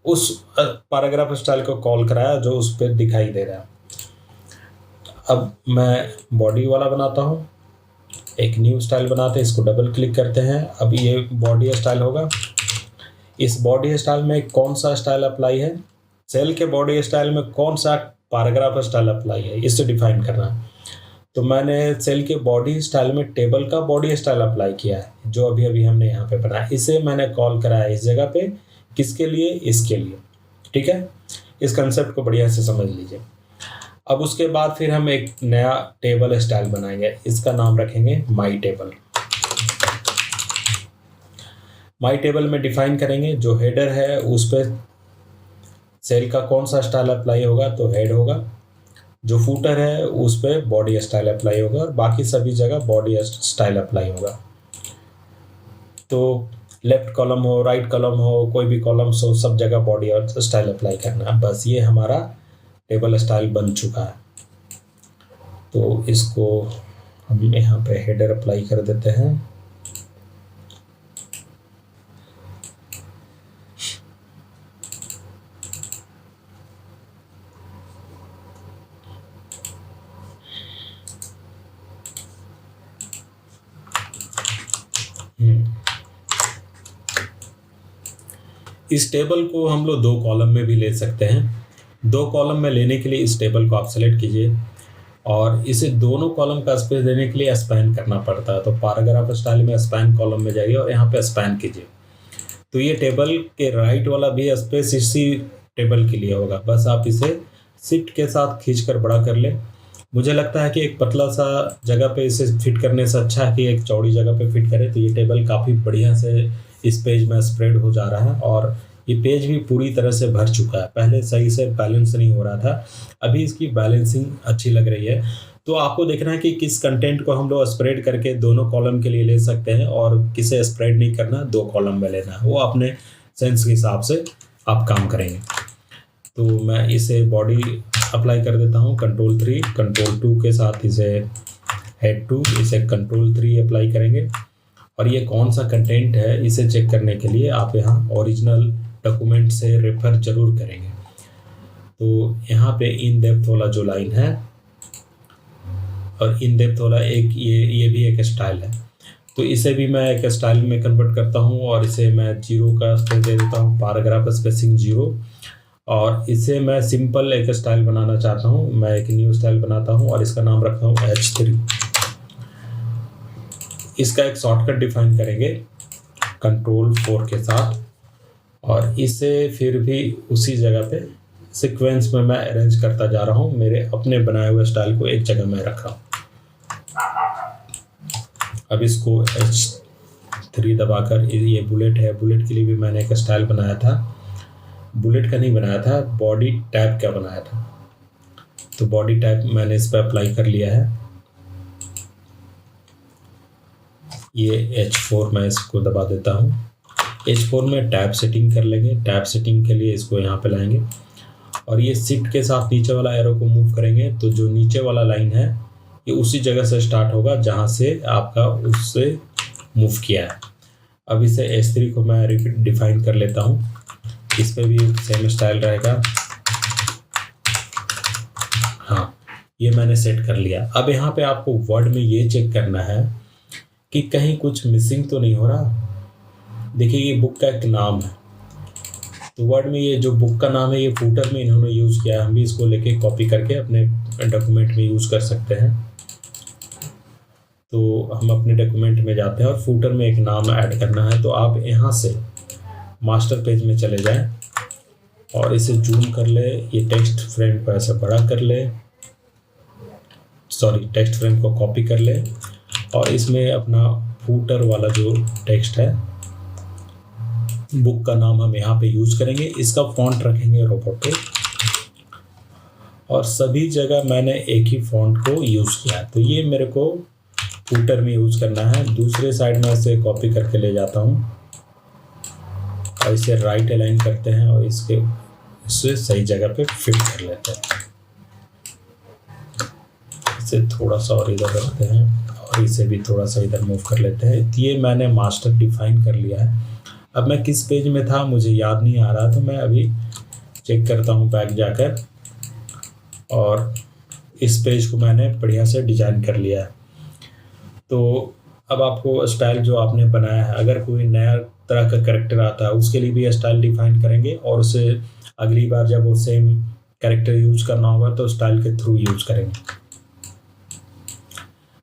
उस पैराग्राफ स्टाइल को कॉल कराया जो उस पर दिखाई दे रहा है। अब मैं बॉडी वाला बनाता हूँ, एक न्यू स्टाइल बनाते हैं, इसको डबल क्लिक करते हैं। अब ये बॉडी स्टाइल होगा। इस बॉडी स्टाइल में कौन सा स्टाइल अप्लाई है, सेल के बॉडी स्टाइल में कौन सा पैराग्राफ स्टाइल अप्लाई है, इससे डिफाइन करना है। तो मैंने सेल के बॉडी स्टाइल में टेबल का बॉडी स्टाइल अप्लाई किया है, जो अभी अभी हमने यहाँ पे बनाया। इसे मैंने कॉल कराया इस जगह पे, किसके लिए, इसके लिए, ठीक है। इस कंसेप्ट को बढ़िया से समझ लीजिए। अब उसके बाद फिर हम एक नया टेबल स्टाइल बनाएंगे, इसका नाम रखेंगे माई टेबल। माई टेबल में डिफाइन करेंगे जो हेडर है उस पर सेल का कौन सा स्टाइल अप्लाई होगा, तो हेड होगा। जो फूटर है उस पर बॉडी स्टाइल अप्लाई होगा, और बाकी सभी जगह बॉडी स्टाइल अप्लाई होगा। तो लेफ्ट कॉलम हो, राइट कॉलम हो, कोई भी कॉलम्स हो, सब जगह बॉडी और स्टाइल अप्लाई करना है। बस ये हमारा टेबल स्टाइल बन चुका है। तो इसको हम यहाँ पे हेडर अप्लाई कर देते हैं। इस टेबल को हम लोग 2 कॉलम में भी ले सकते हैं। 2 कॉलम में लेने के लिए इस टेबल को आप सेलेक्ट कीजिए और इसे दोनों कॉलम का स्पेस देने के लिए स्पैन करना पड़ता है। तो पैराग्राफ स्टाइल में स्पैन कॉलम में जाइए और यहाँ पे स्पैन कीजिए। तो ये टेबल के राइट वाला भी स्पेस इसी टेबल के लिए होगा। बस आप इसे शिफ्ट के साथ खींचकर बड़ा कर ले। मुझे लगता है कि एक पतला सा जगह पे इसे फिट करने से अच्छा है कि एक चौड़ी जगह पे फिट करें। तो ये टेबल काफ़ी बढ़िया से इस पेज में स्प्रेड हो जा रहा है और ये पेज भी पूरी तरह से भर चुका है। पहले सही से बैलेंस नहीं हो रहा था, अभी इसकी बैलेंसिंग अच्छी लग रही है। तो आपको देखना है कि किस कंटेंट को हम लोग स्प्रेड करके दोनों कॉलम के लिए ले सकते हैं और किसे स्प्रेड नहीं करना, 2 कॉलम में लेना है। वो अपने सेंस के हिसाब से आप काम करेंगे। तो मैं इसे बॉडी अप्लाई कर देता हूँ, Ctrl+3, Ctrl+2 के साथ इसे हेड टू, इसे Ctrl+3 अप्लाई करेंगे। और ये कौन सा कंटेंट है इसे चेक करने के लिए आप यहाँ ओरिजिनल डॉक्यूमेंट से रेफर जरूर करेंगे। तो यहाँ पे इन डेप्थ वाला जो लाइन है और इन डेप्थ वाला एक ये भी एक स्टाइल है। तो इसे भी मैं एक स्टाइल में कन्वर्ट करता हूँ और इसे मैं 0 का स्पेस दे देता हूँ, पैराग्राफ स्पेसिंग 0। और इसे मैं सिंपल एक स्टाइल बनाना चाहता हूँ, मैं एक न्यू स्टाइल बनाता हूँ और इसका नाम रखता हूँ H3। इसका एक शॉर्टकट डिफाइन करेंगे Ctrl+4 के साथ और इसे फिर भी उसी जगह पे सीक्वेंस में मैं अरेंज करता जा रहा हूँ। मेरे अपने बनाए हुए स्टाइल को एक जगह में रखा हूँ। अब इसको H3 दबाकर, ये बुलेट है, बुलेट के लिए भी मैंने एक स्टाइल बनाया था। बुलेट का नहीं बनाया था, बॉडी टैब का बनाया था। तो बॉडी टैब मैंने इस पर अप्लाई कर लिया है। ये H4 मैं इसको दबा देता हूँ। H4 में टैब सेटिंग कर लेंगे। टैब सेटिंग के लिए इसको यहाँ पे लाएंगे और ये शिफ्ट के साथ नीचे वाला एरो को मूव करेंगे तो जो नीचे वाला लाइन है ये उसी जगह से स्टार्ट होगा जहाँ से आपका उससे मूव किया है। अब इसे H3 को मैं रिपीट डिफाइन कर लेता हूँ। इस पे भी सेम स्टाइल रहेगा। हाँ, ये मैंने सेट कर लिया। अब यहाँ पे आपको वर्ड में ये चेक करना है कि कहीं कुछ मिसिंग तो नहीं हो रहा। देखिए ये बुक का एक नाम है, तो वर्ड में ये जो बुक का नाम है ये फूटर में इन्होंने यूज़ किया है। हम भी इसको लेके कॉपी करके अपने डॉक्यूमेंट में यूज़ कर सकते हैं। तो हम अपने डॉक्यूमेंट में जाते हैं और फूटर में एक नाम ऐड करना है। तो आप यहाँ से मास्टर पेज में चले जाएं और इसे जूम कर ले। ये टेक्स्ट फ्रेम को ऐसे बड़ा कर ले, टेक्स्ट फ्रेम को कॉपी कर ले और इसमें अपना फूटर वाला जो टेक्स्ट है, बुक का नाम हम यहाँ पे यूज करेंगे। इसका फॉन्ट रखेंगे रोबोटिक और सभी जगह मैंने एक ही फॉन्ट को यूज किया। तो ये मेरे को फूटर में यूज करना है। दूसरे साइड में इसे कॉपी करके ले जाता हूँ और इसे राइट अलाइन करते हैं और इसे सही जगह पे फिट कर लेते हैं। इसे थोड़ा सा और इधर रखते हैं और इसे भी थोड़ा सा इधर मूव कर लेते हैं। ये मैंने मास्टर डिफाइन कर लिया है। अब मैं किस पेज में था मुझे याद नहीं आ रहा, तो मैं अभी चेक करता हूँ बैक जाकर और इस पेज को मैंने बढ़िया से डिजाइन कर लिया है। तो अब आपको स्टाइल जो आपने बनाया है, अगर कोई नया तरह का कैरेक्टर आता है उसके लिए भी स्टाइल डिफाइन करेंगे और उसे अगली बार जब वो सेम कैरेक्टर यूज करना होगा तो स्टाइल के थ्रू यूज करेंगे।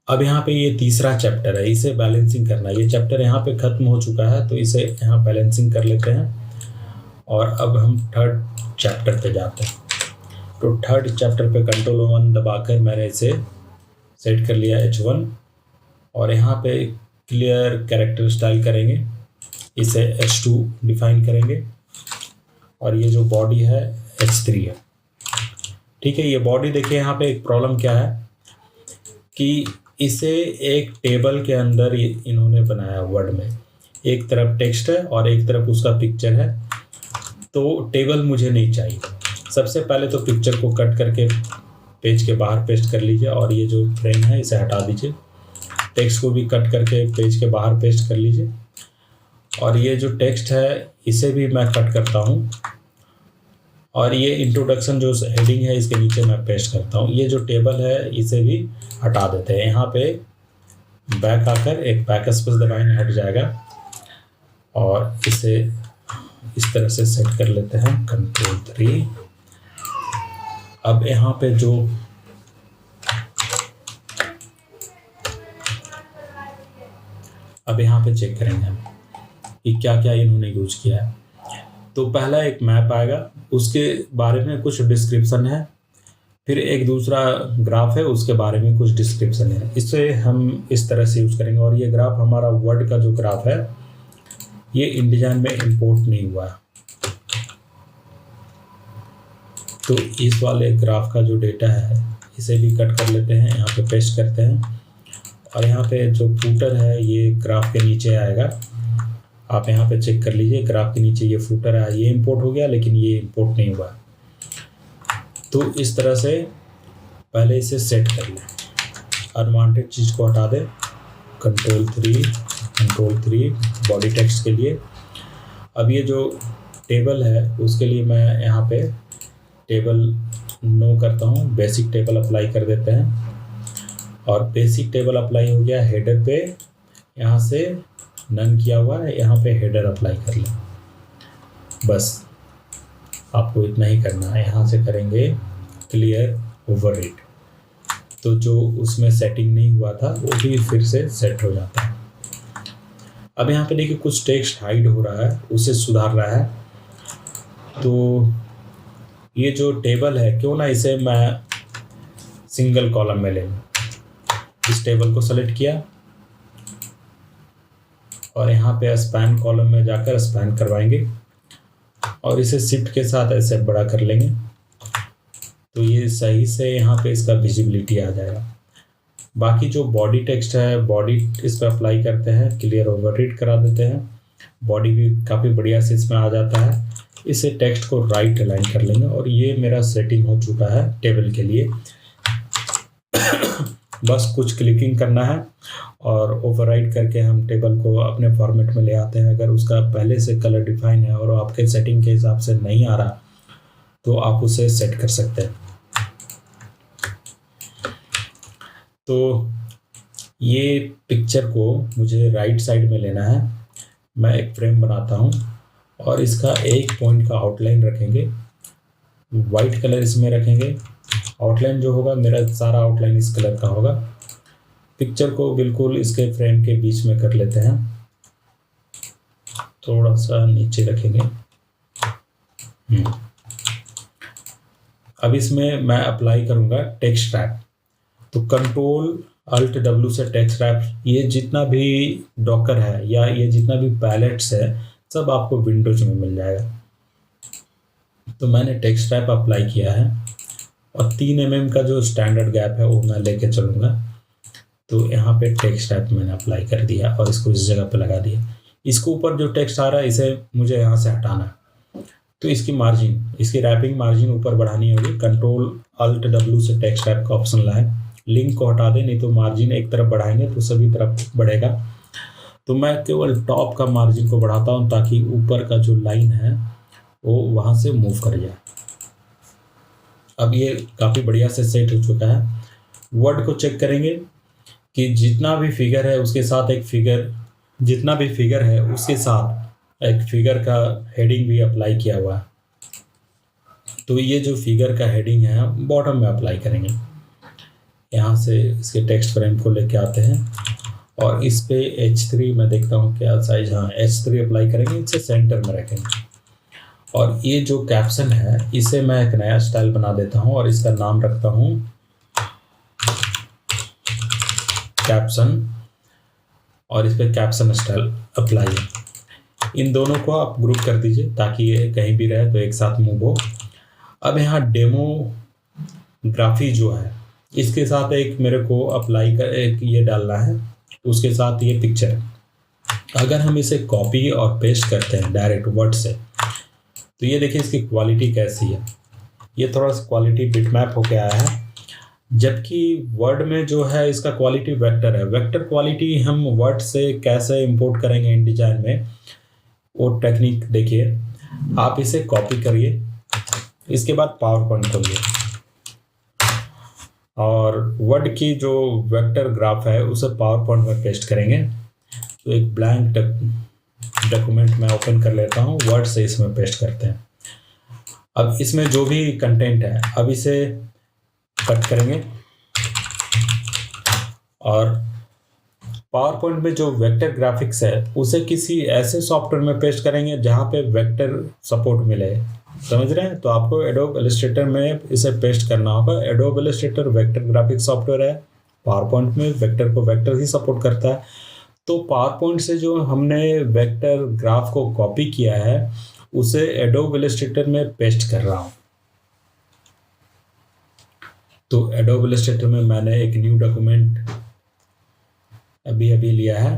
अब यहाँ पे ये तीसरा चैप्टर है, इसे बैलेंसिंग करना है। ये चैप्टर यहाँ पे खत्म हो चुका है तो इसे यहाँ बैलेंसिंग कर लेते हैं और अब हम थर्ड चैप्टर पे जाते हैं। तो थर्ड चैप्टर पे Ctrl+1 दबाकर मैंने इसे सेट कर लिया H1 और यहाँ पे क्लियर कैरेक्टर स्टाइल करेंगे, इसे H2 डिफाइन करेंगे और ये जो बॉडी है H3 है। ठीक है, ये बॉडी देखिए यहाँ पे एक प्रॉब्लम क्या है कि इसे एक टेबल के अंदर इन्होंने बनाया वर्ड में। एक तरफ टेक्स्ट है और एक तरफ उसका पिक्चर है, तो टेबल मुझे नहीं चाहिए। सबसे पहले तो पिक्चर को कट करके पेज के बाहर पेस्ट कर लीजिए और ये जो फ्रेम है इसे हटा दीजिए। टेक्स्ट को भी कट करके पेज के बाहर पेस्ट कर लीजिए और ये जो टेक्स्ट है इसे भी मैं कट करता हूँ और ये इंट्रोडक्शन जो हेडिंग है इसके नीचे मैं पेस्ट करता हूँ। ये जो टेबल है इसे भी हटा देते हैं। यहाँ पे बैक आकर एक बैक स्पेस दबाएंगे, हट जाएगा और इसे इस तरह से सेट कर लेते हैं, Ctrl+3। अब यहाँ पे जो चेक करेंगे हम कि क्या क्या इन्होंने यूज किया है। तो पहला एक मैप आएगा, उसके बारे में कुछ डिस्क्रिप्शन है, फिर एक दूसरा ग्राफ है, उसके बारे में कुछ डिस्क्रिप्शन है। इसे हम इस तरह से यूज करेंगे। और ये ग्राफ हमारा वर्ड का जो ग्राफ है ये इंडिजाइन में इंपोर्ट नहीं हुआ है। तो इस वाले ग्राफ का जो डेटा है इसे भी कट कर लेते हैं, यहाँ पे पेस्ट करते हैं। और यहाँ पे जो फूटर है ये ग्राफ के नीचे आएगा। आप यहाँ पे चेक कर लीजिए, ग्राफ के नीचे ये फूटर है, ये इंपोर्ट हो गया लेकिन ये इंपोर्ट नहीं हुआ। तो इस तरह से पहले इसे सेट कर लें। अनवांटेड चीज़ को हटा दें, Ctrl+3 बॉडी टेक्स्ट के लिए। अब ये जो टेबल है उसके लिए मैं यहाँ पे टेबल नो करता हूँ, बेसिक टेबल अप्लाई कर देते हैं। और बेसिक टेबल अप्लाई हो गया। हेडर पे यहाँ से नन किया हुआ है, यहाँ पे हेडर अप्लाई कर लें। बस आपको इतना ही करना है। यहाँ से करेंगे क्लियर ओवरराइड, तो जो उसमें सेटिंग नहीं हुआ था वो भी फिर से सेट हो जाता है। अब यहाँ पे देखिए कुछ टेक्स्ट हाइड हो रहा है, उसे सुधार रहा है। तो ये जो टेबल है, क्यों ना इसे मैं सिंगल कॉलम में ले लूँ। इस टेबल को सेलेक्ट किया और यहाँ पे स्पैन कॉलम में जाकर स्पैन करवाएंगे और इसे शिफ्ट के साथ ऐसे बड़ा कर लेंगे। तो ये सही से यहाँ पे इसका विजिबिलिटी आ जाएगा। बाकी जो बॉडी टेक्स्ट है, बॉडी इस पर अप्लाई करते हैं, क्लियर ओवरराइड करा देते हैं। बॉडी भी काफ़ी बढ़िया से इसमें आ जाता है। इसे टेक्स्ट को राइट अलाइन कर लेंगे और ये मेरा सेटिंग हो चुका है टेबल के लिए। बस कुछ क्लिकिंग करना है और ओवरराइड करके हम टेबल को अपने फॉर्मेट में ले आते हैं। अगर उसका पहले से कलर डिफाइन है और आपके सेटिंग के हिसाब से नहीं आ रहा तो आप उसे सेट कर सकते हैं। तो ये पिक्चर को मुझे राइट साइड में लेना है। मैं एक फ्रेम बनाता हूँ और इसका एक पॉइंट का आउटलाइन रखेंगे, वाइट कलर इसमें रखेंगे। आउटलाइन जो होगा मेरा सारा आउटलाइन इस कलर का होगा। पिक्चर को बिल्कुल इसके फ्रेम के बीच में कर लेते हैं, थोड़ा सा नीचे रखेंगे। अब इसमें मैं अप्लाई करूँगा टेक्स्ट रैप। तो Ctrl+Alt+W से टेक्स्ट रैप, ये जितना भी डॉकर है या ये जितना भी पैलेट्स है सब आपको विंडोज में मिल जाएगा। तो मैंने टेक्स्ट रैप अप्लाई किया है और 3 mm का जो स्टैंडर्ड गैप है वो मैं लेके चलूँगा। तो यहाँ पे टेक्स्ट रैप मैंने अप्लाई कर दिया और इसको इस जगह पे लगा दिया। इसके ऊपर जो टेक्स्ट आ रहा है इसे मुझे यहाँ से हटाना है। तो इसकी मार्जिन, इसकी रैपिंग मार्जिन ऊपर बढ़ानी होगी। Ctrl+Alt+W से टेक्स्ट रैप का ऑप्शन लाएं, लिंक को हटा दें, नहीं तो मार्जिन एक तरफ बढ़ाएंगे तो सभी तरफ बढ़ेगा। तो मैं केवल टॉप का मार्जिन को बढ़ाता हूँ ताकि ऊपर का जो लाइन है वो वहाँ से मूव कर जाए। अब ये काफ़ी बढ़िया से सेट हो चुका है। वर्ड को चेक करेंगे कि जितना भी फिगर है उसके साथ एक फिगर, जितना भी फिगर है उसके साथ एक फिगर का हेडिंग भी अप्लाई किया हुआ है। तो ये जो फिगर का हेडिंग है बॉटम में अप्लाई करेंगे। यहाँ से इसके टेक्स्ट फ्रेम को लेके आते हैं और इस पे H3 मैं देखता हूँ क्या साइज, हाँ H3 अप्लाई करेंगे, इसे सेंटर में रखेंगे। और ये जो कैप्शन है इसे मैं एक नया स्टाइल बना देता हूँ और इसका नाम रखता हूँ कैप्शन और इस पर कैप्शन स्टाइल अप्लाई है। इन दोनों को आप ग्रुप कर दीजिए ताकि ये कहीं भी रहे तो एक साथ मूव हो। अब यहाँ डेमोग्राफी जो है इसके साथ एक मेरे को अप्लाई कर एक ये डालना है, उसके साथ ये पिक्चर है। अगर हम इसे कॉपी और पेस्ट करते हैं डायरेक्ट वर्ड से तो ये देखिए इसकी क्वालिटी कैसी है। ये थोड़ा सा क्वालिटी बिटमैप होके आया है, जबकि वर्ड में जो है इसका क्वालिटी वेक्टर है। वेक्टर क्वालिटी हम वर्ड से कैसे इंपोर्ट करेंगे InDesign में वो टेक्निक देखिए। आप इसे कॉपी करिए, इसके बाद पावर पॉइंट खोलिए और वर्ड की जो वेक्टर ग्राफ है उसे पावर पॉइंट में पेस्ट करेंगे। तो एक ब्लैंक डॉक्यूमेंट मैं ओपन कर लेता हूँ, वर्ड से इसमें पेस्ट करते हैं। अब इसमें जो भी कंटेंट है अब इसे कट करेंगे और पावर पॉइंट में जो वेक्टर ग्राफिक्स है उसे किसी ऐसे सॉफ्टवेयर में पेस्ट करेंगे जहाँ पे वेक्टर सपोर्ट मिले। समझ रहे हैं? तो आपको एडोब इलस्ट्रेटर में इसे पेस्ट करना होगा। Adobe Illustrator vector graphics software है। पावर पॉइंट में वेक्टर को वेक्टर ही सपोर्ट करता है। तो पावर पॉइंट से जो हमने वेक्टर ग्राफ को कॉपी किया है उसे एडोब इलस्ट्रेटर में पेस्ट कर रहा हूँ। तो एडोब इलस्ट्रेटर में मैंने एक न्यू डॉक्यूमेंट अभी अभी लिया है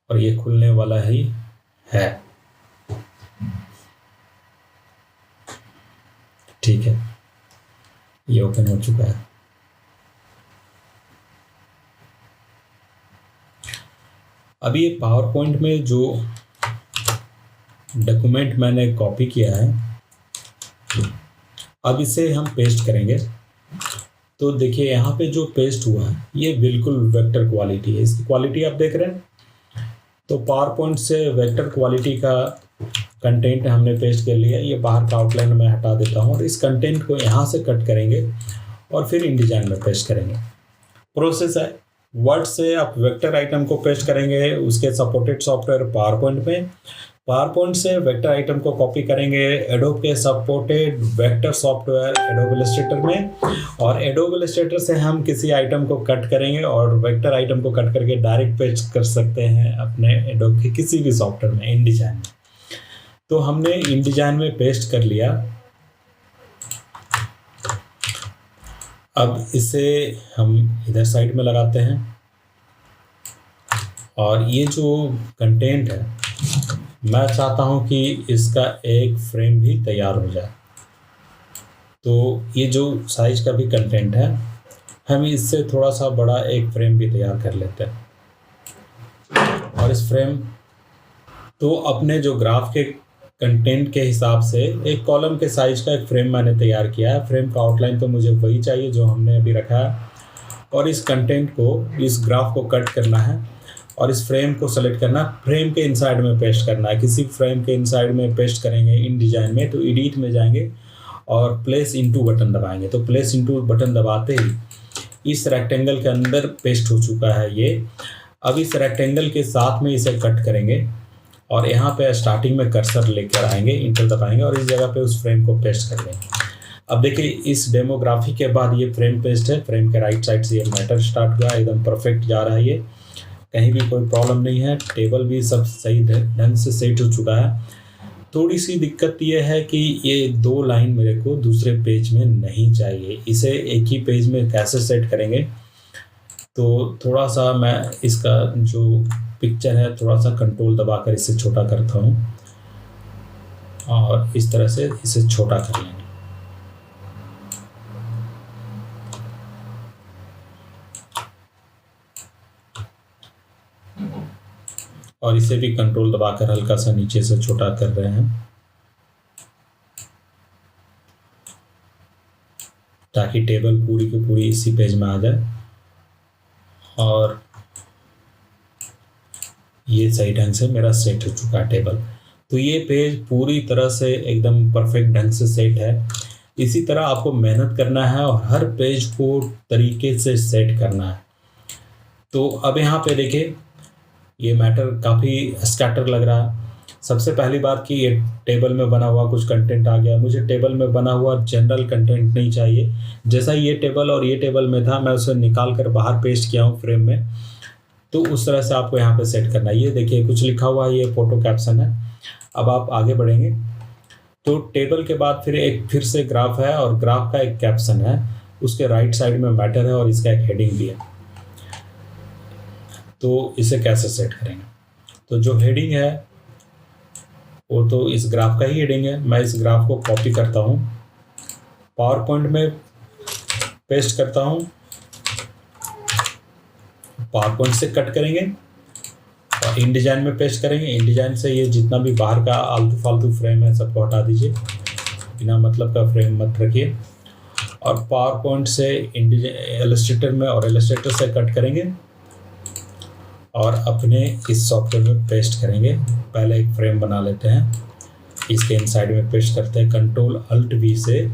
और ये खुलने वाला ही है। ठीक है, ये ओपन हो चुका है। अब ये पावर पॉइंट में जो डॉक्यूमेंट मैंने कॉपी किया है अब इसे हम पेस्ट करेंगे। तो देखिए यहाँ पे जो पेस्ट हुआ है ये बिल्कुल वेक्टर क्वालिटी है। इसकी क्वालिटी आप देख रहे हैं। तो पावर पॉइंट से वेक्टर क्वालिटी का कंटेंट हमने पेस्ट कर लिया। ये बाहर का आउटलाइन में हटा देता हूँ और इस कंटेंट को यहाँ से कट करेंगे और फिर InDesign में पेस्ट करेंगे। प्रोसेस है, वर्ड से आप वेक्टर आइटम को पेस्ट करेंगे उसके सपोर्टेड सॉफ्टवेयर पावर पॉइंट में। पावर पॉइंट से वेक्टर आइटम को कॉपी करेंगे एडोब के supported vector software adobe Illustrator में, और एडोब इलस्ट्रेटर से हम किसी आइटम को कट करेंगे और वेक्टर आइटम को कट करके डायरेक्ट पेस्ट कर सकते हैं अपने एडोब के किसी भी सॉफ्टवेयर में, InDesign में। तो हमने InDesign में पेस्ट कर लिया। अब इसे हम इधर साइड में लगाते हैं और ये जो कंटेंट है मैं चाहता हूं कि इसका एक फ्रेम भी तैयार हो जाए। तो ये जो साइज का भी कंटेंट है हम इससे थोड़ा सा बड़ा एक फ्रेम भी तैयार कर लेते हैं। और इस फ्रेम तो अपने जो ग्राफ के कंटेंट के हिसाब से एक कॉलम के साइज का एक फ्रेम मैंने तैयार किया है। फ्रेम का आउटलाइन तो मुझे वही चाहिए जो हमने अभी रखा है, और इस कंटेंट को, इस ग्राफ को कट करना है और इस फ्रेम को सेलेक्ट करना, फ्रेम के इनसाइड में पेस्ट करना है। किसी फ्रेम के इनसाइड में पेस्ट करेंगे InDesign में तो एडिट में जाएंगे और प्लेस इनटू बटन दबाएंगे। तो प्लेस इनटू बटन दबाते ही इस रेक्टेंगल के अंदर पेस्ट हो चुका है ये। अब इस रेक्टेंगल के साथ में इसे कट करेंगे और यहाँ पे स्टार्टिंग में कर्सर लेकर आएंगे, इंटर दबाएंगे और इस जगह पे उस फ्रेम को पेस्ट कर देंगे। अब देखिए इस डेमोग्राफी के बाद ये फ्रेम पेस्ट है। फ्रेम के राइट साइड से ये मैटर स्टार्ट हुआ, एकदम परफेक्ट जा रहा है, ये कहीं भी कोई प्रॉब्लम नहीं है। टेबल भी सब सही ढंग से सेट हो चुका है। थोड़ी सी दिक्कत ये है कि ये 2 लाइन मेरे को दूसरे पेज में नहीं चाहिए। इसे एक ही पेज में कैसे सेट करेंगे? तो थोड़ा सा मैं इसका जो पिक्चर है थोड़ा सा कंट्रोल दबाकर इसे छोटा करता हूँ और इस तरह से इसे छोटा कर लेंगे। और इसे भी कंट्रोल दबाकर हल्का सा नीचे से छोटा कर रहे हैं ताकि टेबल पूरी की पूरी इसी पेज में आ जाए। और ये सही ढंग से मेरा सेट हो चुका है टेबल। तो ये पेज पूरी तरह से एकदम परफेक्ट ढंग से सेट है। इसी तरह आपको मेहनत करना है और हर पेज को तरीके से सेट करना है। तो अब यहाँ पे देखिए ये मैटर काफ़ी स्कैटर लग रहा है। सबसे पहली बात कि ये टेबल में बना हुआ कुछ कंटेंट आ गया। मुझे टेबल में बना हुआ जनरल कंटेंट नहीं चाहिए। जैसा ये टेबल और ये टेबल में था मैं उसे निकाल कर बाहर पेस्ट किया हूँ फ्रेम में। तो उस तरह से आपको यहाँ पे सेट करना है। ये देखिए कुछ लिखा हुआ है, ये फोटो कैप्शन है। अब आप आगे बढ़ेंगे तो टेबल के बाद फिर से ग्राफ है और ग्राफ का एक कैप्शन है, उसके राइट साइड में मैटर है और इसका एक हेडिंग भी है। तो इसे कैसे सेट करेंगे? तो जो हेडिंग है वो तो इस ग्राफ का ही हेडिंग है। मैं इस ग्राफ को कॉपी करता हूँ, पावर पॉइंट में पेस्ट करता हूँ, पावर पॉइंट से कट करेंगे और InDesign में पेस्ट करेंगे। InDesign से ये जितना भी बाहर का आलतू फालतू फ्रेम है सबको हटा दीजिए, बिना मतलब का फ्रेम मत रखिए। और पावर पॉइंट से इलस्ट्रेटर में और इलस्ट्रेटर से कट करेंगे और अपने इस सॉफ्टवेयर में पेस्ट करेंगे। पहले एक फ्रेम बना लेते हैं, इसके इनसाइड में पेस्ट करते हैं। Ctrl+Alt+V से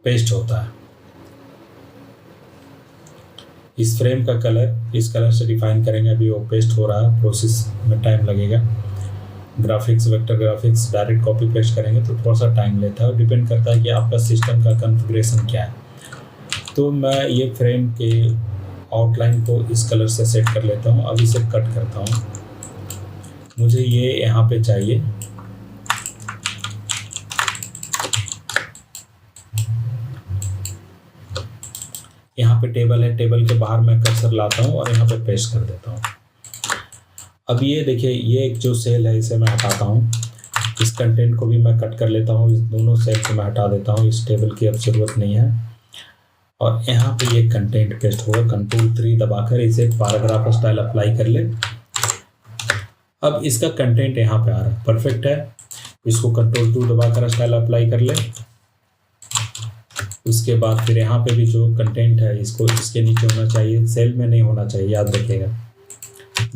पेस्ट होता है। इस फ्रेम का कलर इस कलर से डिफाइन करेंगे। अभी वो पेस्ट हो रहा है, प्रोसेस में टाइम लगेगा। Graphics, vector graphics direct copy paste करेंगे तो थोड़ा सा टाइम लेता है और डिपेंड करता है कि आपका सिस्टम का कॉन्फ़िगरेशन क्या है। तो मैं ये फ्रेम के आउटलाइन को इस कलर से सेट कर लेता हूँ। अब इसे कट करता हूँ। मुझे ये यहाँ पे चाहिए। यहाँ पे टेबल है, टेबल के बाहर मैं कर्सर लाता हूँ और यहाँ पे पेस्ट कर देता हूँ। अब ये देखिए, ये एक जो सेल है इसे मैं हटाता हूँ। इस कंटेंट को भी मैं कट कर लेता हूँ। इस दोनों सेल को मैं हटा देता हूँ, इस टेबल की अब ज़रूरत नहीं है। और यहाँ पे ये कंटेंट पेस्ट होगा। Ctrl+3 दबाकर इसे पैराग्राफ स्टाइल अप्लाई कर ले। अब इसका कंटेंट यहाँ पे आ रहा है, परफेक्ट है। इसको Ctrl+2 दबाकर स्टाइल अप्लाई कर ले। उसके बाद फिर यहाँ पे भी जो कंटेंट है इसको इसके नीचे होना चाहिए, सेल में नहीं होना चाहिए, याद रखिएगा।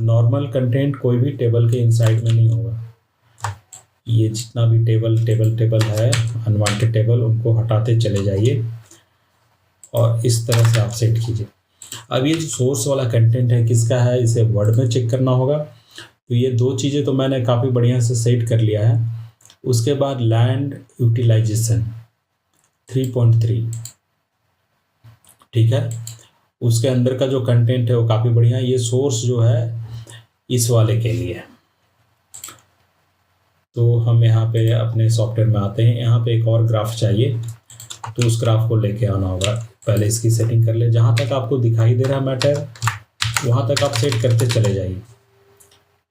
नॉर्मल कंटेंट कोई भी टेबल के इनसाइड में नहीं होगा। ये जितना भी टेबल है, अनवांटेड टेबल, उनको हटाते चले जाइए और इस तरह से आप सेट कीजिए। अब ये जो सोर्स वाला कंटेंट है किसका है, इसे वर्ड में चेक करना होगा। तो ये दो चीज़ें तो मैंने काफ़ी बढ़िया से सेट कर लिया है। उसके बाद लैंड यूटिलाइजेशन 3.3, ठीक है। उसके अंदर का जो कंटेंट है वो काफ़ी बढ़िया है। ये सोर्स जो है इस वाले के लिए है। तो हम यहाँ पे अपने सॉफ्टवेयर में आते हैं। यहाँ पे एक और ग्राफ चाहिए, तो उस ग्राफ को लेके आना होगा। पहले इसकी सेटिंग कर ले। जहाँ तक आपको दिखाई दे रहा है मैटर, वहाँ तक आप सेट करते चले जाइए।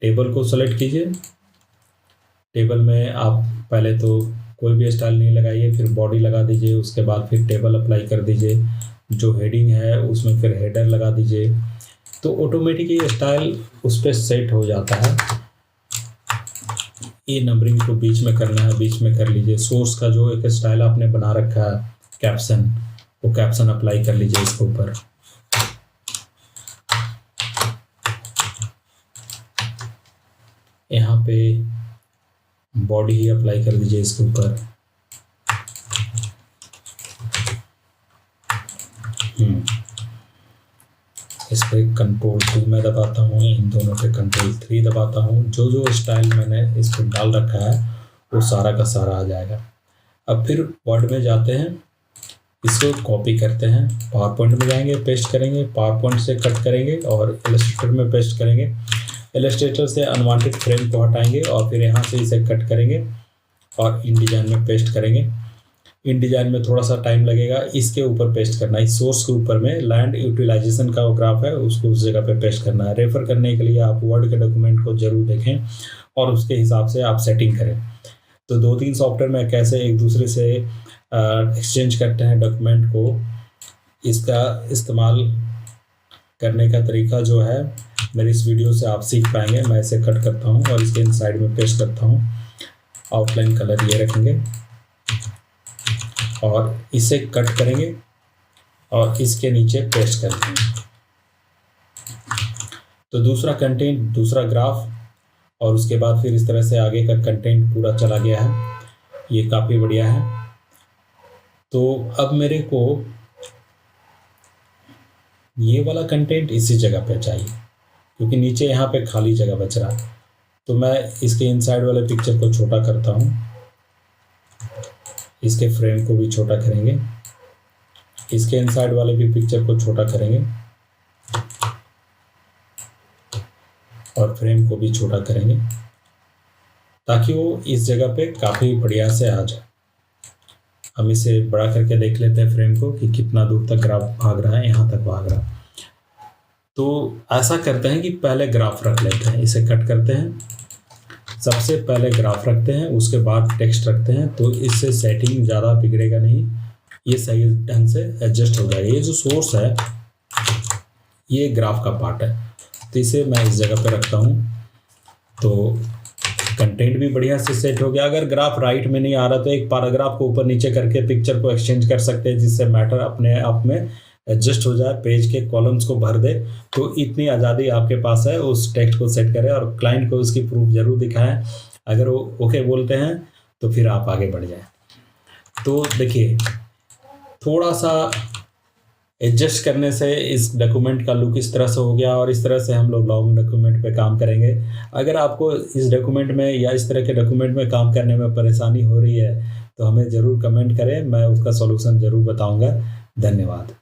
टेबल को सेलेक्ट कीजिए। टेबल में आप पहले तो कोई भी स्टाइल नहीं लगाइए, फिर बॉडी लगा दीजिए। उसके बाद फिर टेबल अप्लाई कर दीजिए। जो हेडिंग है उसमें फिर हेडर लगा दीजिए। तो ऑटोमेटिक ये स्टाइल उस पर सेट हो जाता है। ये नंबरिंग को बीच में करना है, बीच में कर लीजिए। सोर्स का जो एक स्टाइल आपने बना रखा है कैप्शन, वो कैप्शन अप्लाई कर लीजिए इसके ऊपर। यहाँ पे बॉडी ही अप्लाई कर दीजिए इसके ऊपर। इस पर Ctrl+2 में दबाता हूँ, इन दोनों पे Ctrl+3 दबाता हूँ। जो जो स्टाइल मैंने इस पर डाल रखा है वो सारा का सारा आ जाएगा। अब फिर वर्ड में जाते हैं, इसको कॉपी करते हैं। पावर पॉइंट में जाएंगे, पेस्ट करेंगे, पावर पॉइंट से कट करेंगे और इलस्ट्रेटर में पेस्ट करेंगे। इलस्ट्रेटर से अनवांटेड फ्रेम को हटाएंगे और फिर यहाँ से इसे कट करेंगे और InDesign में पेस्ट करेंगे। InDesign में थोड़ा सा टाइम लगेगा, इसके ऊपर पेस्ट करना है। इस सोर्स के ऊपर में लैंड यूटिलाइजेशन का वो ग्राफ है, उसको उस जगह पे पेस्ट करना है। रेफर करने के लिए आप वर्ड के डॉक्यूमेंट को जरूर देखें और उसके हिसाब से आप सेटिंग करें। तो 2-3 सॉफ्टवेयर में कैसे एक दूसरे से एक्सचेंज करते हैं डॉक्यूमेंट को, इसका इस्तेमाल करने का तरीका जो है मेरी इस वीडियो से आप सीख पाएंगे। मैं इसे कट करता हूँ और इसके इनसाइड में पेस्ट करता हूँ। आउटलाइन कलर ये रखेंगे और इसे कट करेंगे और इसके नीचे पेस्ट कर देंगे। तो दूसरा कंटेंट, दूसरा ग्राफ, और उसके बाद फिर इस तरह से आगे का कंटेंट पूरा चला गया है। ये काफ़ी बढ़िया है। तो अब मेरे को ये वाला कंटेंट इसी जगह पे चाहिए क्योंकि नीचे यहाँ पे खाली जगह बच रहा है। तो मैं इसके इनसाइड वाले पिक्चर को छोटा करता हूँ। इसके फ्रेम को भी छोटा करेंगे, इसके इनसाइड वाले भी पिक्चर को छोटा करेंगे और फ्रेम को भी छोटा करेंगे ताकि वो इस जगह पे काफ़ी बढ़िया से आ जाए। हम इसे बड़ा करके देख लेते हैं फ्रेम को कि कितना दूर तक ग्राफ भाग रहा है। यहाँ तक भाग रहा है। तो ऐसा करते हैं कि पहले ग्राफ रख लेते हैं, इसे कट करते हैं। सबसे पहले ग्राफ रखते हैं, उसके बाद टेक्स्ट रखते हैं। तो इससे सेटिंग ज़्यादा बिगड़ेगा नहीं, ये सही ढंग से एडजस्ट हो जाएगा। ये जो सोर्स है ये ग्राफ का पार्ट है, तो इसे मैं इस जगह पे रखता हूँ। तो कंटेंट भी बढ़िया से सेट हो गया। अगर ग्राफ राइट में नहीं आ रहा तो एक पैराग्राफ को ऊपर नीचे करके पिक्चर को एक्सचेंज कर सकते हैं, जिससे मैटर अपने आप में एडजस्ट हो जाए, पेज के कॉलम्स को भर दे, तो इतनी आज़ादी आपके पास है उस टेक्स्ट को सेट करें और क्लाइंट को उसकी प्रूफ ज़रूर दिखाएं। अगर वो ओके बोलते हैं तो फिर आप आगे बढ़ जाएं। तो देखिए, थोड़ा सा एडजस्ट करने से इस डॉक्यूमेंट का लुक इस तरह से हो गया और इस तरह से हम लोग लॉन्ग डॉक्यूमेंट पे काम करेंगे। अगर आपको इस डॉक्यूमेंट में या इस तरह के डॉक्यूमेंट में काम करने में परेशानी हो रही है तो हमें ज़रूर कमेंट करें, मैं उसका सॉल्यूशन ज़रूर बताऊंगा। धन्यवाद।